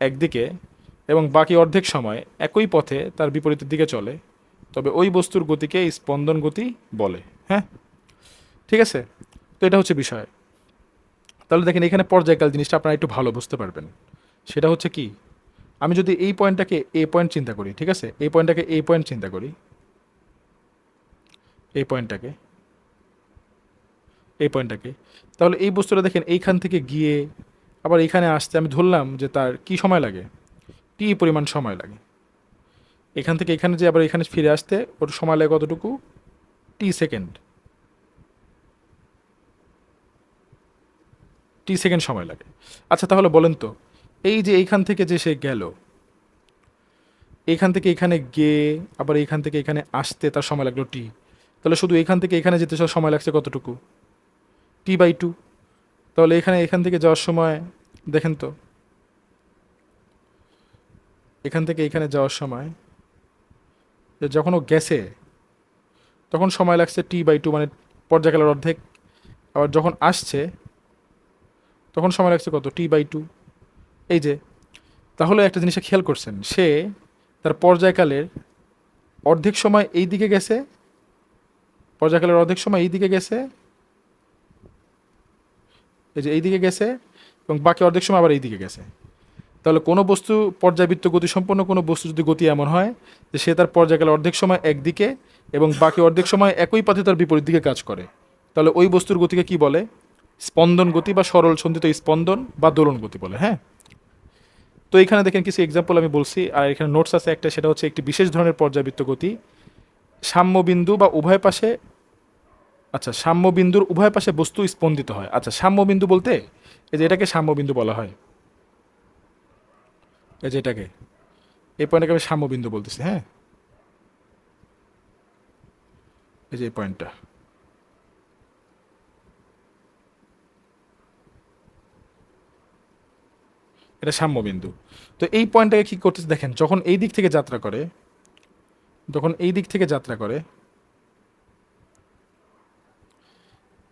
একদিকে এবং বাকি অর্ধেক সময় একই পথে তার বিপরীতের দিকে চলে, তবে ওই বস্তুর গতিকে স্পন্দন গতি বলে। হ্যাঁ, ঠিক আছে, তো এটা হচ্ছে বিষয়। তাহলে দেখেন এখানে পর্যায়কাল জিনিসটা আপনারা একটু ভালো বুঝতে পারবেন। সেটা হচ্ছে কি, আমি যদি এই পয়েন্টটাকে এ পয়েন্ট চিন্তা করি, ঠিক আছে, এই পয়েন্টটাকে এই পয়েন্ট চিন্তা করি, এই পয়েন্টটাকে এই পয়েন্টটাকে, তাহলে এই বস্তুটা দেখেন এইখান থেকে গিয়ে আবার এখানে আসতে আমি ধরলাম যে তার কি সময় লাগে, টি পরিমাণ সময় লাগে। এখান থেকে এখানে যে আবার এখানে ফিরে আসতে ওর সময় লাগে কতটুকু, টি সেকেন্ড, টি সেকেন্ড সময় লাগে। আচ্ছা তাহলে বলেন তো, এই যে এইখান থেকে যে সে গেল, এইখান থেকে এখানে গিয়ে আবার এইখান থেকে এখানে আসতে তার সময় লাগলো টি, তাহলে শুধু এখান থেকে এখানে যেতে সময় লাগছে কতটুকু, টি/2। তাহলে এখান থেকে যাওয়ার সময় দেখেন তো, এখান থেকে এখানে যাওয়ার সময় যখন ও গেছে তখন সময় লাগছে টি/2, মানে পর্যায়কালের অর্ধেক। আবার যখন আসছে তখন সময় লাগছে কত, টি/2। এই যে, তাহলে একটা জিনিসটা খেয়াল করছেন, সে তার পর্যায়কালের অর্ধেক সময় এই দিকে গেছে, পর্যায়কালের অর্ধেক সময় এই দিকে গেছে, এই যে এই দিকে গেছে, এবং বাকি অর্ধেক সময় আবার এই দিকে গেছে। তাহলে কোনো বস্তু পর্যাবৃত্ত গতিসম্পন্ন কোনো বস্তু যদি গতি এমন হয় যে সে তার পর্যায়কালের অর্ধেক সময় একদিকে এবং বাকি অর্ধেক সময় একই পথে তার বিপরীত দিকে কাজ করে, তাহলে ওই বস্তুর গতিকে কি বলে, স্পন্দন গতি বা সরল সন্ধিত স্পন্দন বা দোলন গতি বলে। হ্যাঁ, তো এখানে দেখেন কিছু এক্সাম্পল আমি বলছি, আর এখানে নোটস আছে একটা, সেটা হচ্ছে একটি বিশেষ ধরনের পর্যাবৃত্ত গতি সাম্যবিন্দু বা উভয় পাশে, আচ্ছা সাম্যবিন্দুর উভয় পাশে বস্তু স্পন্দিত হয়। আচ্ছা সাম্যবিন্দু বলতে এই যে এটাকে সাম্যবিন্দু বলা হয়, এই যে এটাকে, এই পয়েন্টটাকে আমি সাম্যবিন্দু বলতেছি। হ্যাঁ, এই যে এই পয়েন্টটা, এটা সাম্যবিন্দু। তো এই পয়েন্টটাকে কী করতেছে দেখেন, যখন এই দিক থেকে যাত্রা করে, যখন এই দিক থেকে যাত্রা করে,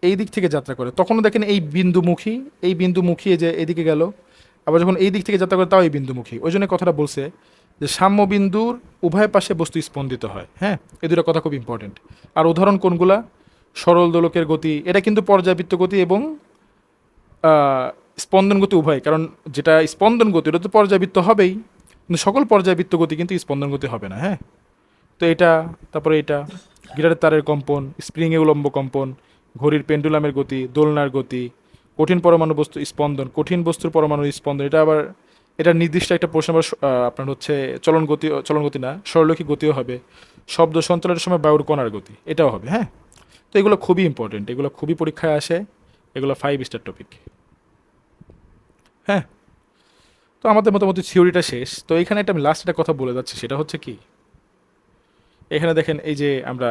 এই দিক থেকে যাত্রা করে তখনও দেখেন এই বিন্দুমুখী, এই বিন্দুমুখী যে এদিকে গেল, আবার যখন এই দিক থেকে যাত্রা করে তাও এই বিন্দুমুখী। ওই জন্য কথাটা বলছে যে সাম্যবিন্দুর উভয় পাশে বস্তু স্পন্দিত হয়। হ্যাঁ, এই দুটো কথা খুব ইম্পর্টেন্ট। আর উদাহরণ কোনগুলা, সরল দোলকের গতি, এটা কিন্তু পর্যাবৃত্ত গতি এবং স্পন্দন গতি উভয়, কারণ যেটা স্পন্দন গতি ওটা তো পর্যাবৃত্ত হবেই, কিন্তু সকল পর্যাবৃত্ত গতি কিন্তু স্পন্দন গতি হবে না। হ্যাঁ, তো এটা, তারপরে এটা, গিটারের তারের কম্পন, স্প্রিংয়ে উলম্ব কম্পন, ঘড়ির পেন্ডুলামের গতি, দোলনার গতি, কঠিন পরমাণু বস্তু স্পন্দন, কঠিন বস্তুর পরমাণু স্পন্দন, এটা আবার এটা নির্দিষ্ট একটা প্রশ্ন আবার আপনার হচ্ছে চলন গতি না, সরলরৈখিক গতিও হবে, শব্দ সঞ্চালনের সময় বায়ুর কণার গতি, এটাও হবে। হ্যাঁ, তো এগুলো খুবই ইম্পর্টেন্ট, এগুলো খুবই পরীক্ষায় আসে, এগুলো 5 স্টার টপিক। হ্যাঁ, তো আমাদের মোটামুটি থিওরিটা শেষ। তো এখানে একটা আমি লাস্ট একটা কথা বলে যাচ্ছি, সেটা হচ্ছে কি, এখানে দেখেন এই যে আমরা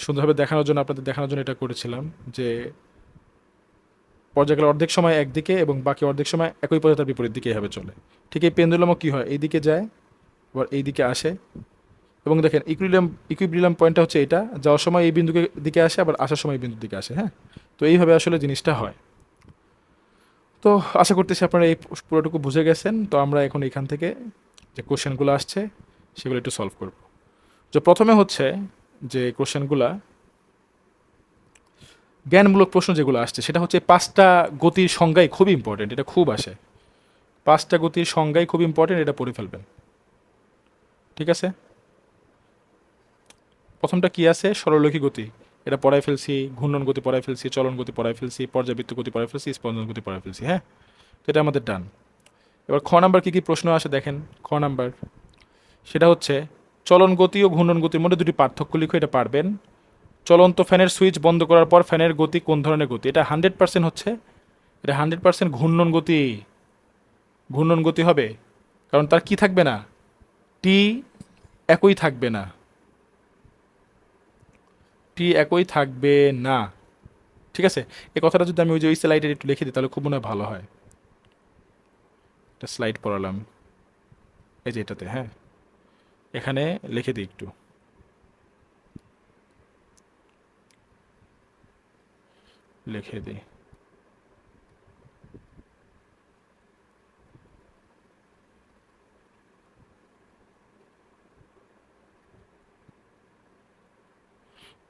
সুন্দরভাবে দেখানোর জন্য, আপনাদের দেখানোর জন্য এটা করেছিলাম যে পর্যায়কালের অর্ধেক সময় একদিকে এবং বাকি অর্ধেক সময় একই পথে তার বিপরীত দিকে এভাবে চলে। ঠিক এই পেন্ডুলামও কী হয়, এইদিকে যায় আবার এই দিকে আসে, এবং দেখেন ইকুইব্রিলিয়াম পয়েন্টটা হচ্ছে এটা, যাওয়ার সময় এই বিন্দুকে দিকে আসে, আবার আসার সময় এই বিন্দুর দিকে আসে। হ্যাঁ, তো এইভাবে আসলে জিনিসটা হয়। তো আশা করতেছি আপনারা এই পুরোটুকু বুঝে গেছেন। তো আমরা এখন এখান থেকে যে কোশ্চেনগুলো আসছে সেগুলো একটু সলভ করব। তো প্রথমে হচ্ছে যে কোশ্চেনগুলা জ্ঞানমূলক প্রশ্ন যেগুলো আসছে সেটা হচ্ছে 5টা গতির সংজ্ঞাই খুব ইম্পর্টেন্ট, এটা খুব আসে। 5টা গতির সংজ্ঞাই খুব ইম্পর্টেন্ট, এটা পড়ে ফেলবেন। ঠিক আছে, প্রথমটা কি আছে, সরলরৈখিক গতি, এটা পড়ায় ফেলছি। ঘূর্ণন গতি পড়ায় ফেলছি, চলন গতি পড়ায় ফেলছি, পর্যাবৃত্ত গতি পড়ায় ফেলছি, স্পন্দন গতি পড়ায় ফেলছি। হ্যাঁ, তো এটা আমাদের ডান। এবার খ নাম্বার কী কী প্রশ্ন আসে দেখেন। খ নাম্বার সেটা হচ্ছে চলন গতি ও ঘূর্ণন গতির মধ্যে দুটি পার্থক্য লিখো, এটা পারবেন। চলন্ত ফ্যানের সুইচ বন্ধ করার পর ফ্যানের গতি কোন ধরনের গতি, এটা 100% হচ্ছে, এটা 100% ঘূর্ণন গতি। ঘূর্ণন গতি হবে, কারণ তার কি থাকবে না, টি একই থাকবে না, টি একই থাকবে না। ঠিক আছে, এই কথাটা যদি আমি ওই যে ওই স্লাইডে একটু লিখে দিই তাহলে খুব মনে হয় ভালো হয়। একটা স্লাইড পড়ালাম এই যে এটাতে, হ্যাঁ, এখানে লিখে দিই একটু, লিখে দিই।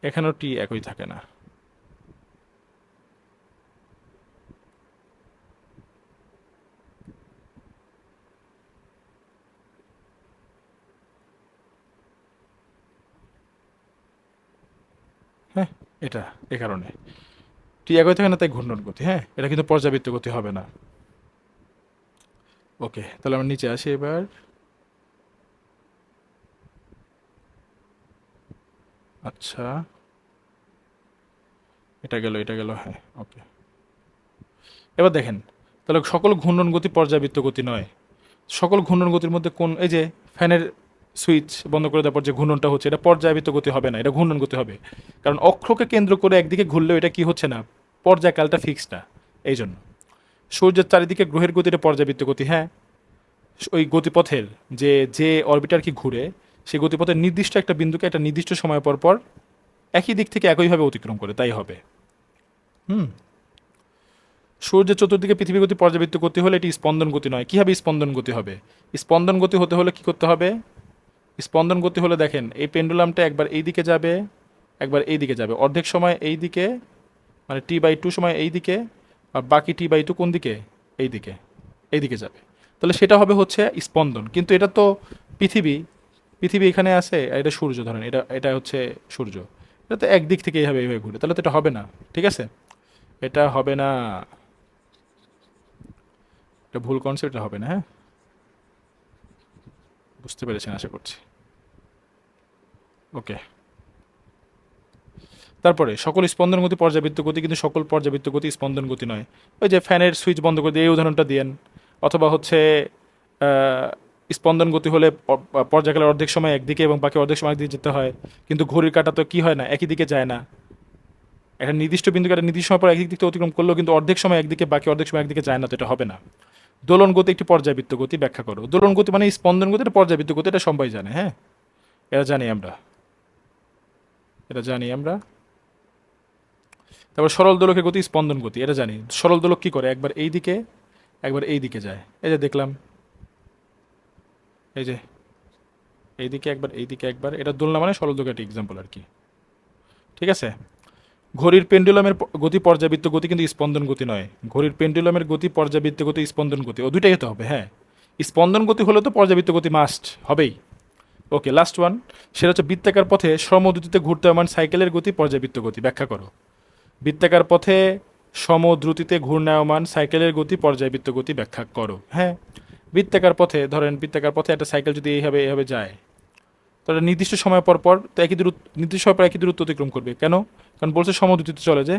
এখানেও টি একই থাকে না। হ্যাঁ, এটা এ কারণে টি একই থাকে না, তাই ঘূর্ণন গতি। হ্যাঁ, এটা কিন্তু পর্যাবৃত্ত গতি হবে না। ওকে, তাহলে আমরা নিচে আসি এবার। আচ্ছা, এটা গেল, এটা গেল, হ্যাঁ, ওকে। এবার দেখেন, তাহলে সকল ঘূর্ণন গতি পর্যাবৃত্ত গতি নয়। সকল ঘূর্ণন গতির মধ্যে কোন, এই যে ফ্যানের সুইচ বন্ধ করে দেওয়ার পর যে ঘূর্ণনটা হচ্ছে, এটা পর্যায়বৃত্ত গতি হবে না, এটা ঘূর্ণন গতি হবে। কারণ অক্ষকে কেন্দ্র করে একদিকে ঘুরলেও এটা কি হচ্ছে না, পর্যায়কালটা ফিক্সড না। এই জন্য সূর্যের চারিদিকে গ্রহের গতিটা পর্যাবৃত্ত গতি। হ্যাঁ, ওই গতিপথের যে যে অরবিটার কি ঘুরে, সেই গতিপথের নির্দিষ্ট একটা বিন্দুকে একটা নির্দিষ্ট সময় পর পর একই দিক থেকে একইভাবে অতিক্রম করে, তাই হবে। হুম, সূর্যের চতুর্দিকে পৃথিবীর গতি পর্যাবৃত্ত গতি হলে এটি স্পন্দন গতি নয়। কীভাবে স্পন্দন গতি হবে? স্পন্দন গতি হতে হলে কী করতে হবে? স্পন্দন গতি হলে দেখেন, এই পেন্ডুলামটা একবার এই দিকে যাবে, একবার এই দিকে যাবে, অর্ধেক সময় এই দিকে, মানে T/2 সময় এই দিকে, আর বাকি T/2 কোন দিকে, এই দিকে, এই দিকে যাবে। তাহলে সেটা হবে হচ্ছে স্পন্দন। কিন্তু এটা তো পৃথিবী, পৃথিবী এখানে আছে, আর এটা সূর্য, ধরেন এটা এটা হচ্ছে সূর্য, এটা তো একদিক থেকে এইভাবে এইভাবে ঘুরে, তাহলে তো এটা হবে না। ঠিক আছে, এটা হবে না, এটা ভুল কনসেপ্ট, হবে না। হ্যাঁ, বুঝতে পেরেছেন আশা করছি। ওকে, তারপরে সকল স্পন্দন গতি পর্যাবৃত্ত গতি, কিন্তু সকল পর্যাবৃত্ত গতি স্পন্দন গতি নয়। ওই যে ফ্যানের সুইচ বন্ধ করে দিয়ে এই উদাহরণটা দিয়েন, অথবা হচ্ছে আহ, স্পন্দন গতি হলে পর্যায়কালের অর্ধেক সময় একদিকে এবং বাকি অর্ধেক সময় একদিকে যেতে হয়, কিন্তু ঘড়ির কাঁটা তো কি হয় না, একই দিকে যায় না। একটা নির্দিষ্ট বিন্দুকে একটা নির্দিষ্ট সময় পর একদিক থেকে অতিক্রম করলেও কিন্তু অর্ধেক সময় একদিকে বাকি অর্ধেক সময় একদিকে যায় না, তো এটা হবে না। দোলন গতি একটি পর্যাবৃত্ত গতি, ব্যাখ্যা করো। দোলন গতি মানে স্পন্দন গতি, এটা পর্যাবৃত্ত গতি, এটা সবাই জানে। হ্যাঁ, এটা জানি আমরা, এটা জানি আমরা। তারপর সরল দোলকের গতি স্পন্দন গতি, এটা জানি। সরল দোলক কি করে, একবার এই দিকে একবার এই দিকে যায়, এই যে দেখলাম, এই যে এই দিকে একবার এই দিকে একবার, এটা দোলনা মানে সরল দোলকের একটা এক্সাম্পল আর কি। ঠিক আছে, ঘড়ির পেন্ডুলামের গতি পর্যাবৃত্ত গতি, কিন্তু স্পন্দন গতি নয়। ঘড়ির পেন্ডুলামের গতি পর্যাবৃত্ত গতি, স্পন্দন গতি, ও দুইটাই হতে হবে। হ্যাঁ, স্পন্দন গতি হলে তো পর্যাবৃত্ত গতি মাস্ট হবেই। ওকে, লাস্ট ওয়ান, সেটা হচ্ছে বৃত্তাকার পথে সমদ্রুতিতে ঘূর্ণায়মান সাইকেলের গতি পর্যাবৃত্ত গতি, ব্যাখ্যা করো। বৃত্তাকার পথে সমদ্রুতিতে ঘূর্ণায়মান সাইকেলের গতি পর্যাবৃত্ত গতি, ব্যাখ্যা করো। হ্যাঁ, বৃত্তাকার পথে, ধরেন বৃত্তাকার পথে একটা সাইকেল যদি এইভাবে এইভাবে যায়, তাহলে নির্দিষ্ট সময় পর পর তো একই দূরত্ব, নির্দিষ্ট সময় পর একই দূরত্ব অতিক্রম করবে। কেন? কারণ বলছে সমদ্রুতিতে চলে, যে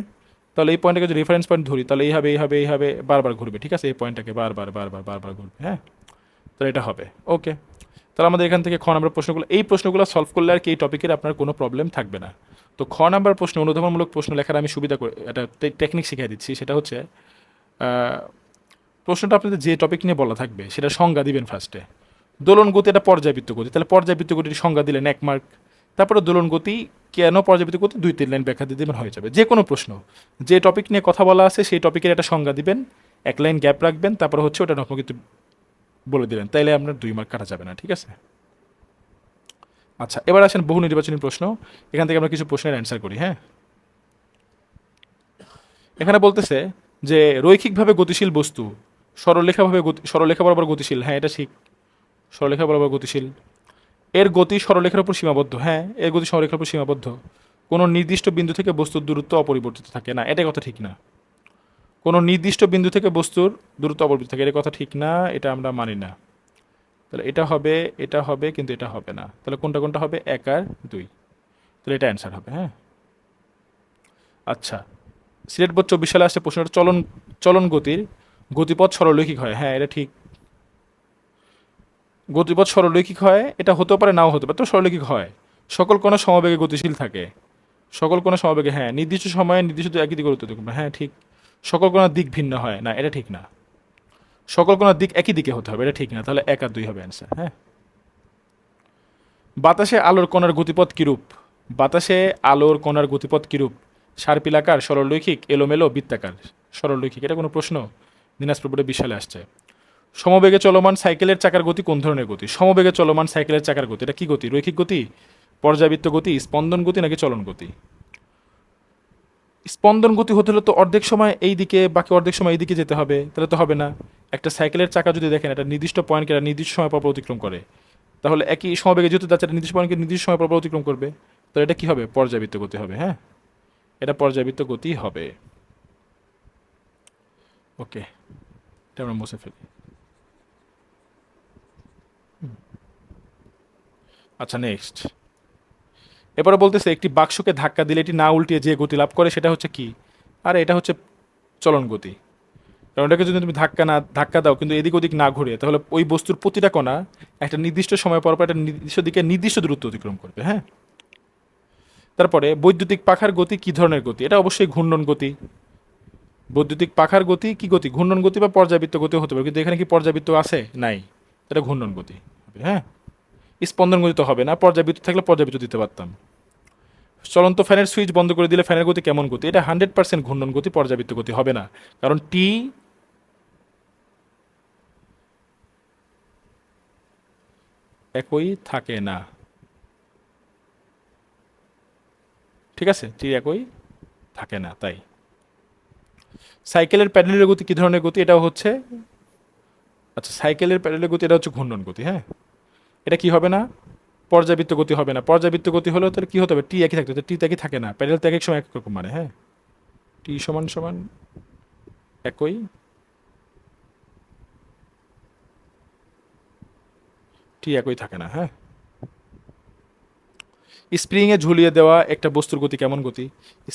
তাহলে এই পয়েন্টটাকে যদি রেফারেন্স পয়েন্ট ধরি তাহলে এইভাবে বারবার ঘুরবে, ঠিক আছে? এই পয়েন্টটাকে বারবার ঘুরবে, হ্যাঁ? তাহলে এটা হবে। ওকে, তাহলে আমাদের এখান থেকে খ নাম্বার প্রশ্নগুলো, এই প্রশ্নগুলো সলভ করলে আর কি এই টপিকের আপনার কোনো প্রবলেম থাকবে না। তো খ নাম্বার প্রশ্ন অনুধাবনমূলক প্রশ্ন লেখার আমি সুবিধা করে একটা টেকনিক শিখিয়ে দিচ্ছি। সেটা হচ্ছে প্রশ্নটা আপনাদের যে টপিক নিয়ে বলা থাকবে সেটা সংজ্ঞা দিবেন ফার্স্টে। দোলন গতি এটা পর্যাবৃত্ত গতি, তাহলে পর্যাবৃত্ত গতির সংজ্ঞা দিলেন 1 মার্ক। তারপরে দোলন গতি কেন পর্যাবৃত্ত গতি 2-3 লাইন ব্যাখ্যা দিয়ে দেবেন, হয়ে যাবে। যে কোনো প্রশ্ন যে টপিক নিয়ে কথা বলা আছে সেই টপিকের একটা সংজ্ঞা দিবেন, 1 লাইন গ্যাপ রাখবেন, তারপরে হচ্ছে ওটা নকল কিন্তু বলে দিলেন, তাইলে আপনার 2 মার্ক কাটা যাবে না, ঠিক আছে? আচ্ছা, এবার আসেন বহু নির্বাচনী প্রশ্ন। এখান থেকে আমরা কিছু প্রশ্নের অ্যান্সার করি, হ্যাঁ? এখানে বলতেছে যে রৈখিকভাবে গতিশীল বস্তু সরলরেখা বরাবর গতিশীল, হ্যাঁ এটা ঠিক। সরলরেখা বরাবর গতিশীল। এর গতি সরলরেখার উপর সীমাবদ্ধ, হ্যাঁ এর গতি সরলরেখার উপর সীমাবদ্ধ। কোনো নির্দিষ্ট বিন্দু থেকে বস্তুর দূরত্ব অপরিবর্তিত থাকে না, এটা কথা ঠিক না। কোনো নির্দিষ্ট বিন্দু থেকে বস্তুর দূরত্ব অপরিবর্তিত থাকে, এটা কথা ঠিক না, এটা আমরা মানি না। তাহলে এটা হবে কিন্তু এটা হবে না। তাহলে কোনটা কোনটা হবে? 1 আর 2। তাহলে এটা অ্যান্সার হবে, হ্যাঁ? আচ্ছা, সিলেট বোর্ড 24 সালে আসছে প্রশ্নটা, চলন গতির গতিপথ সরলরৈখিক হয়, হ্যাঁ এটা ঠিক। গতিপথ সরলরৈখিক হয়, এটা হতেও পারে নাও হতে পারে, তো সরলরৈখিক হয়। সকল কোণা সমবেগে গতিশীল থাকে, সকল কোণা সমবেগে, হ্যাঁ নির্দিষ্ট সময়ে নির্দিষ্ট একই দিকে গতিতে, হ্যাঁ ঠিক। সকল কোণার দিক ভিন্ন হয়, না এটা ঠিক না। সকল কোণার দিক একই দিকে হতে হবে, এটা ঠিক না। তাহলে 1 আর 2 হবে অ্যান্সার, হ্যাঁ? বাতাসে আলোর কণার গতিপথ কিরূপ? বাতাসে আলোর কণার গতিপথ কিরূপ? সার্পিলাকার, সরলরৈখিক, এলোমেলো, বৃত্তাকার। সরলরৈখিক, এটা কোনো প্রশ্ন? দিনাজপুর বোর্ডে 20 সালে আসছে। সমবেগে চলমান সাইকেলের চাকার গতি কোন ধরনের গতি? সমবেগে চলমান সাইকেলের চাকার গতি এটা কি গতি? রৈখিক গতি, পর্যাবৃত্ত গতি, স্পন্দন গতি নাকি চলন গতি? স্পন্দন গতি হতে হলে তো অর্ধেক সময় এই দিকে, বাকি অর্ধেক সময় এই দিকে যেতে হবে, তাহলে তো হবে না। একটা সাইকেলের চাকা যদি দেখেন একটা নির্দিষ্ট পয়েন্টকে একটা নির্দিষ্ট সময় পর অতিক্রম করে, তাহলে একই সমবেগে যেহেতু যাচ্ছে একটা নির্দিষ্ট পয়েন্টকে নির্দিষ্ট সময় পর অতিক্রম করবে, তাহলে এটা কি হবে? পর্যাবৃত্ত গতি হবে, হ্যাঁ এটা পর্যাবৃত্ত গতি হবে। ওকে, এটা আমরা মুছে ফেলি। আচ্ছা নেক্সট, এবারে বলতেছে একটি বাক্সকে ধাক্কা দিলে এটি না উল্টিয়ে যে গতি লাভ করে সেটা হচ্ছে কি? আরে এটা হচ্ছে চলন গতি। কারণ এটাকে যদি তুমি ধাক্কা দাও কিন্তু এদিক ওদিক না ঘুরে, তাহলে ওই বস্তুর প্রতিটা কণা একটা নির্দিষ্ট সময় পর পর একটা নির্দিষ্ট দিকে নির্দিষ্ট দূরত্ব অতিক্রম করবে, হ্যাঁ? তারপরে বৈদ্যুতিক পাখার গতি কি ধরনের গতি? এটা অবশ্যই ঘূর্ণন গতি। বৈদ্যুতিক পাখার গতি কি গতি? ঘূর্ণন গতি বা পর্যাবৃত্ত গতি হতে পারে, কিন্তু এখানে কি পর্যাবৃত্ত আছে? নাই, এটা ঘূর্ণন গতি হবে, হ্যাঁ? স্পন্দন গতি তো হবে না, পর্যাবৃত্ত থাকলে পর্যাবৃত্ত দিতে পারতাম। চলন্ত ফ্যানের সুইচ বন্ধ করে দিলে ফ্যানের গতি কেমন গতি? এটা 100% ঘূর্ণন গতি, পর্যাবৃত্ত গতি হবে না, কারণ টি একই থাকে না, ঠিক আছে? টি একই থাকে না, তাই। সাইকেলের প্যাডেলের গতি কি ধরনের গতি? এটাও হচ্ছে, আচ্ছা সাইকেলের প্যাডেলের গতি এটা হচ্ছে ঘূর্ণন গতি, হ্যাঁ এটা কি হবে না? পর্যাবৃত্ত গতি হবে না। পর্যাবৃত্ত গতি হলেও তাহলে কি হতে হবে? টি একই থাকতে হবে, টি তো একই থাকে না, প্যাডেল তো এক এক সময় এক রকম মানে, হ্যাঁ টি সমান সমান একই, টি একই থাকে না, হ্যাঁ। স্প্রিং এ ঝুলিয়ে দেওয়া একটা বস্তুর গতি কেমন গতি?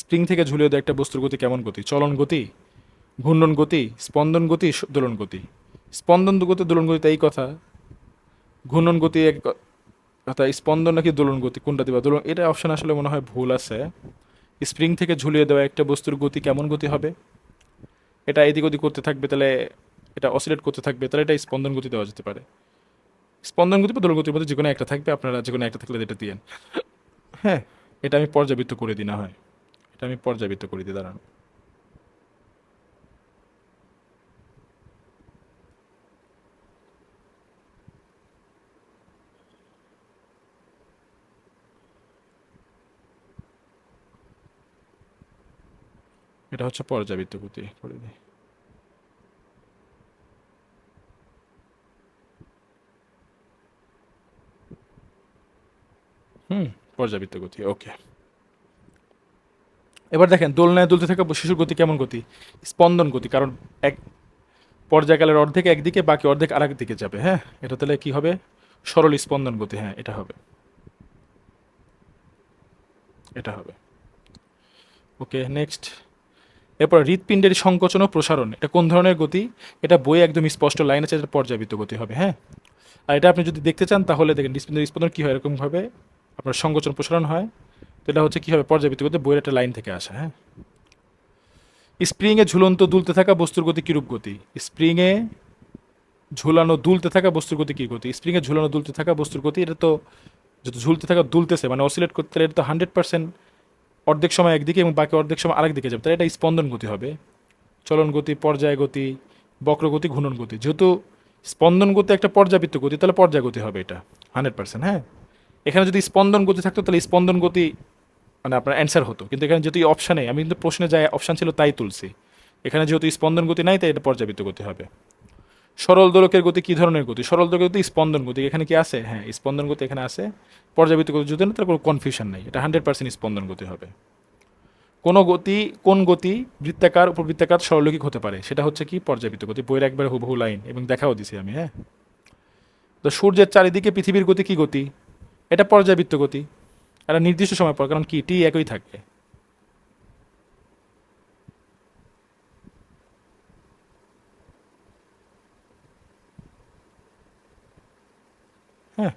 স্প্রিং থেকে ঝুলিয়ে দেওয়া একটা বস্তুর গতি কেমন গতি? চলন গতি, ঘূর্ণন গতি, স্পন্দন গতি, দোলন গতি। স্পন্দন গতি, দোলন গতি এই কথা। ঘূর্ণন গতি এক কথা, স্পন্দন নাকি দোলন গতি কোনটা দিবা? দোলন, এটা অপশন আসলে মনে হয় ভুল আছে। স্প্রিং থেকে ঝুলিয়ে দেওয়া একটা বস্তুর গতি কেমন গতি হবে? এটা এদিক ওদিক করতে থাকবে, তাহলে এটা অসিলেট করতে থাকবে, তাহলে এটা স্পন্দন গতি দেওয়া যেতে পারে। স্পন্দন গতি বা দোলন গতির মধ্যে যে কোনো একটা থাকবে, আপনারা যে কোনো একটা থাকলে এটা দিয়েন, হ্যাঁ। এটা আমি পর্যাবৃত্ত করে দিই, না হয় এটা আমি পর্যাবৃত্ত করে দিই, দাঁড়ান। এটা হচ্ছে পর্যাবৃত্ত গতি করে দিই। হুম, পর্যাবৃত্ত গতি, ওকে। এবার দেখেন দোলনায় দুলতে থাকা শিশুর গতি কেমন গতি? স্পন্দন গতি, কারণ এক পর্যায়কালের অর্ধেক একদিকে, বাকি অর্ধেক আরেক দিকে যাবে, হ্যাঁ এটা তাহলে কি হবে? সরল স্পন্দন গতি, হ্যাঁ এটা হবে, এটা হবে। ওকে নেক্সট, এরপর হৃৎপিণ্ডের সংকোচন ও প্রসারণ, এটা কোন ধরনের গতি? এটা বইয়ে একদম স্পষ্ট লাইন আছে, এটা পর্যাবৃত্ত গতি হবে। হ্যাঁ, আর এটা আপনি যদি দেখতে চান তাহলে দেখেন হৃৎপিণ্ডের স্পন্দন কী হয়, এরকমভাবে আপনার সংকোচন প্রসারণ হয়। তো এটা হচ্ছে কী হবে, পর্যাবৃত্ত গতি, বইয়ের একটা লাইন থেকে আসা। হ্যাঁ, স্প্রিংয়ে ঝুলন্ত দুলতে থাকা বস্তুর গতি কিরূপ গতি? স্প্রিংয়ে ঝুলানো দুলতে থাকা বস্তুর গতি কী গতি? স্প্রিংয়ে ঝুলানো দুলতে থাকা বস্তুর গতি, এটা তো যত ঝুলতে থাকা দুলতেছে মানে অসিলেট করতে, এটা তো 100% অর্ধেক সময় একদিকে এবং বাকি অর্ধেক সময় আরেক দিকে যাবে, তাহলে এটা স্পন্দন গতি হবে। চলন গতি, পর্যায় গতি, বক্রগতি, ঘূর্ণন গতি, যেহেতু স্পন্দন গতি একটা পর্যাবৃত্ত গতি, তাহলে পর্যায় গতি হবে এটা 100%। হ্যাঁ, এখানে যদি স্পন্দন গতি থাকতো তাহলে স্পন্দন গতি মানে আপনার অ্যান্সার হতো, কিন্তু এখানে যেহেতু অপশানে, আমি কিন্তু প্রশ্নে যায় অপশান ছিল তাই তুলছি। এখানে যেহেতু স্পন্দন গতি নাই, তাই এটা পর্যাবৃত্ত গতি হবে। সরল দোলকের গতি কী ধরনের গতি? সরল দোলকের গতি স্পন্দন গতি, এখানে কি আছে? হ্যাঁ, স্পন্দন গতি এখানে আছে। পর্যাবৃত্ত গতি যদি না, তার কোনো কনফিউশন নাই, এটা 100% স্পন্দন গতি হবে। কোন গতি বৃত্তাকার উপবৃত্তাকার সরলরৈখিক হতে পারে? সেটা হচ্ছে কি, পর্যাবৃত্ত গতি, বইয়ের একবারে হুবহু লাইন এবং দেখাও দিছি আমি। হ্যাঁ, তো সূর্যের চারিদিকে পৃথিবীর গতি কি গতি? এটা পর্যাবৃত্ত গতি, এটা নির্দিষ্ট সময় পর, কারণ কি টি একই থাকে। হ্যাঁ,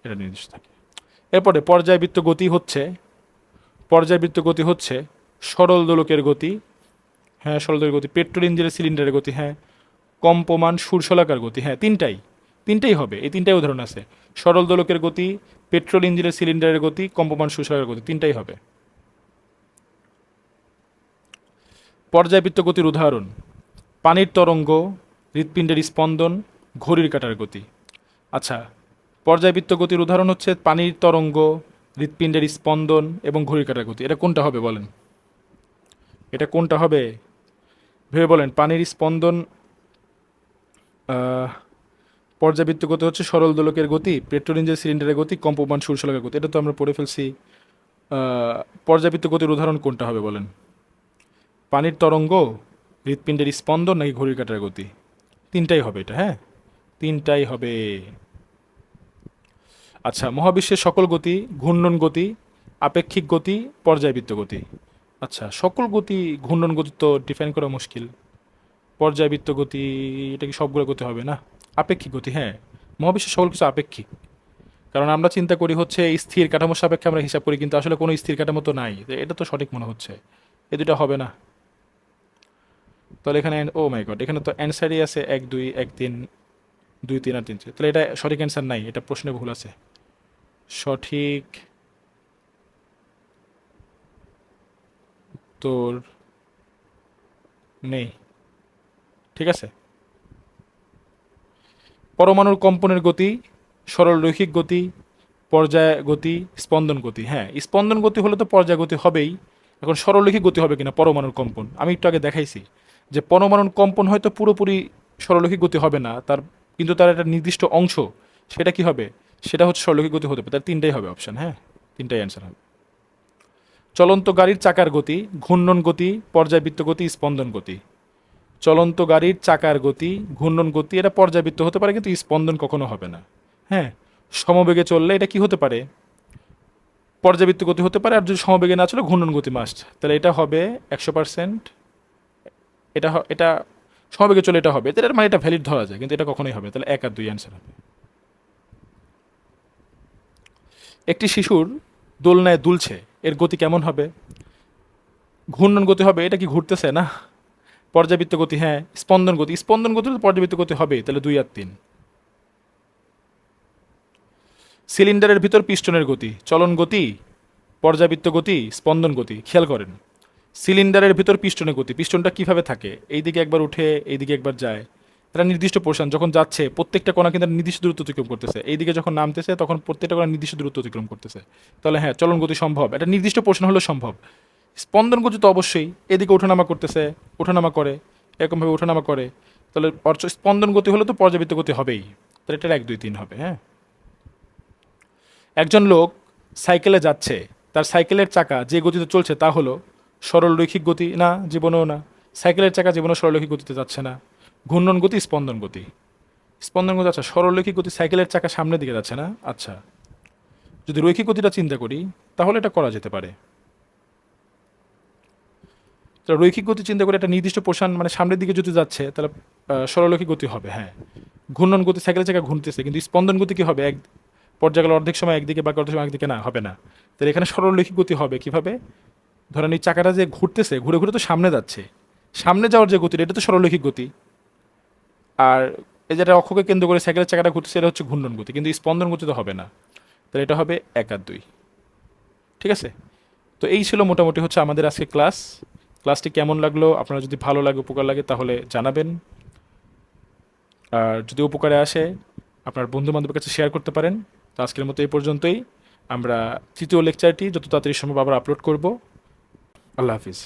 এটা নির্দিষ্ট থাকে। এরপরে পর্যায়বৃত্ত গতি হচ্ছে সরল দোলকের গতি। হ্যাঁ, সরল দোলকের গতি, পেট্রোল ইঞ্জিনের সিলিন্ডারের গতি। হ্যাঁ, কম্পমান সুরশলাকার গতি। হ্যাঁ, তিনটাই হবে, এই তিনটাই উদাহরণ আছে। সরল দোলকের গতি, পেট্রোল ইঞ্জিনের সিলিন্ডারের গতি, কম্পমান সুরশলাকার গতি, তিনটাই হবে। পর্যায়বৃত্ত গতির উদাহরণ: পানির তরঙ্গ, হৃৎপিণ্ডের স্পন্দন, ঘড়ির কাঁটার গতি। আচ্ছা, পর্যায়বৃত্ত গতির উদাহরণ হচ্ছে পানির তরঙ্গ, হৃৎপিণ্ডের স্পন্দন এবং ঘড়ির কাঁটার গতি। এটা কোনটা হবে বলেন? এটা কোনটা হবে ভেবে বলেন। পানির স্পন্দন, পর্যাবৃত্ত গতি হচ্ছে সরল দোলকের গতি, পেট্রোল ইঞ্জিন সিলিন্ডারের গতি, কম্পমান সুরশলাকার গতি। এটা তো আমরা পড়ে ফেলছি। পর্যাবৃত্ত গতির উদাহরণ কোনটা হবে বলেন? পানির তরঙ্গ, হৃৎপিণ্ডের স্পন্দন নাকি ঘড়ির কাঁটার গতি? তিনটাই হবে এটা। হ্যাঁ, তিনটাই হবে। আচ্ছা, মহাবিশ্বের সকল গতি, ঘূর্ণন গতি, আপেক্ষিক গতি, পর্যায়বৃত্ত গতি। আচ্ছা, সকল গতি, ঘূর্ণন গতি তো ডিফাইন করা মুশকিল। পর্যায়বৃত্ত গতি, এটা কি সবগুলো গতি হবে না? আপেক্ষিক গতি, হ্যাঁ, মহাবিশ্বের সকল কিছু আপেক্ষিক। কারণ আমরা চিন্তা করি হচ্ছে স্থির কাঠামোর সাপেক্ষে আমরা হিসাব করি, কিন্তু আসলে কোনো স্থির কাঠামো তো নাই, এটা তো সঠিক মনে হচ্ছে। এ দুটা হবে না। তাহলে এখানে ও মাই গড, এখানে তো অ্যান্সারই আছে 1 2 1 3 2 3 আর 3, তাহলে এটা সঠিক অ্যান্সার নাই, এটা প্রশ্নে ভুল আছে। সঠিক উত্তর নেই। ঠিক আছে, পরমাণুর কম্পনের গতি, সরল রৈখিক গতি, পর্যায় গতি, স্পন্দন গতি। হ্যাঁ, স্পন্দন গতি হলে তো পর্যায় গতি হবেই। এখন সরলরৈখিক গতি হবে কিনা পরমাণুর কম্পন, আমি একটু আগে দেখাইছি যে পরমাণুর কম্পন হয়তো পুরোপুরি সরলরৈখিক গতি হবে না, কিন্তু তার একটা নির্দিষ্ট অংশ, সেটা কি হবে, সেটা হচ্ছে সরলরৈখিক গতি হতে পারে। তার তিনটাই হবে অপশন। হ্যাঁ, তিনটাই অ্যান্সার হবে। চলন্ত গাড়ির চাকার গতি, ঘূর্ণন গতি, পর্যায়বৃত্ত গতি, স্পন্দন গতি। চলন্ত গাড়ির চাকার গতি, ঘূর্ণন গতি, এটা পর্যাবৃত্ত হতে পারে কিন্তু স্পন্দন কখনো হবে না। হ্যাঁ, সমবেগে চললে এটা কি হতে পারে, পর্যাবৃত্ত গতি হতে পারে, আর যদি সমবেগে না চলে ঘূর্ণন গতি মাস্ট, তাহলে এটা হবে 100%। এটা সমবেগে চলে এটা হবে, তাহলে মানে এটা ভ্যালিড ধরা যায়, কিন্তু এটা কখনোই হবে, তাহলে 1 আর 2 অ্যান্সার হবে। একটি শিশুর দোলনায় দুলছে, এর গতি কেমন হবে? ঘূর্ণন গতি হবে, এটা কি ঘুরতেছে না? পর্যাবৃত্ত গতি, হ্যাঁ। স্পন্দন গতি তো পর্যাবৃত্ত গতি হবে, তাহলে 2 আর 3। সিলিন্ডারের ভিতর পিস্টনের গতি, চলন গতি, পর্যাবৃত্ত গতি, স্পন্দন গতি। খেয়াল করেন, সিলিন্ডারের ভিতর পিস্টনের গতি, পিস্টনটা কিভাবে থাকে, এইদিকে একবার উঠে এইদিকে একবার যায়, এটা নির্দিষ্ট পোর্শন যখন যাচ্ছে প্রত্যেকটা কণা কিন্তু নির্দিষ্ট দূরত্ব অতিক্রম করতেছে, এইদিকে যখন নামতেছে তখন প্রত্যেকটা কণা নির্দিষ্ট দূরত্ব অতিক্রম করতেছে। তাহলে হ্যাঁ, চলন গতি সম্ভব, এটা নির্দিষ্ট পোর্শন হলেও সম্ভব। স্পন্দন গতি তো অবশ্যই এদিকে ওঠানামা করতেছে, ওঠানামা করে, এরকমভাবে ওঠানামা করে, তাহলে স্পন্দন গতি হলে তো পর্যাবৃত্ত গতি হবেই, তাহলে এটার 1 2 3 হবে। হ্যাঁ, একজন লোক সাইকেলে যাচ্ছে, তার সাইকেলের চাকা যে গতিতে চলছে তা হলো সরল রৈখিক গতি না, জীবনেও না। সাইকেলের চাকা জীবনেও সরল রৈখিক গতিতে যাচ্ছে না। ঘূর্ণন গতি, স্পন্দন গতি। স্পন্দন গতি, আচ্ছা, সরল রৈখিক গতি, সাইকেলের চাকা সামনের দিকে যাচ্ছে না। আচ্ছা, যদি রৈখিক গতিটা চিন্তা করি তাহলে এটা করা যেতে পারে। তো তো রৈখিক গতি চিন্তা করে একটা নির্দিষ্ট পোর্শন মানে সামনের দিকে যদি যাচ্ছে তাহলে সরলরৈখিক গতি হবে, হ্যাঁ। ঘূর্ণন গতি সাইকেলের চাকা ঘুরতেছে, কিন্তু স্পন্দন গতি কি হবে? এক পর্যায়কাল অর্ধেক সময় একদিকে বা অর্ধেক সময় একদিকে না হবে না। তাহলে এখানে সরলরৈখিক গতি হবে কিভাবে? ধরেন এই চাকাটা যে ঘুরতেছে, ঘুরে ঘুরে তো সামনে যাচ্ছে, সামনে যাওয়ার যে গতিটা এটা তো সরলরৈখিক গতি। আর এই যেটা অক্ষকে কেন্দ্র করে সাইকেলের চাকাটা ঘুরতেছে এটা হচ্ছে ঘূর্ণন গতি, কিন্তু স্পন্দন গতি তো হবে না। তাহলে এটা হবে 1 আর 2। ঠিক আছে? তো এই ছিল মোটামুটি হচ্ছে আমাদের আজকে ক্লাসটি কেমন লাগলো? আপনারা যদি ভালো লাগে, উপকার লাগে, তাহলে জানাবেন। আর যদি উপকারে আসে আপনার বন্ধু বান্ধবের কাছে শেয়ার করতে পারেন। তো আজকের মতো এই পর্যন্তই। আমরা তৃতীয় লেকচারটি যত তাড়াতাড়ি সম্ভব আবার আপলোড করব। আল্লাহ হাফিজ।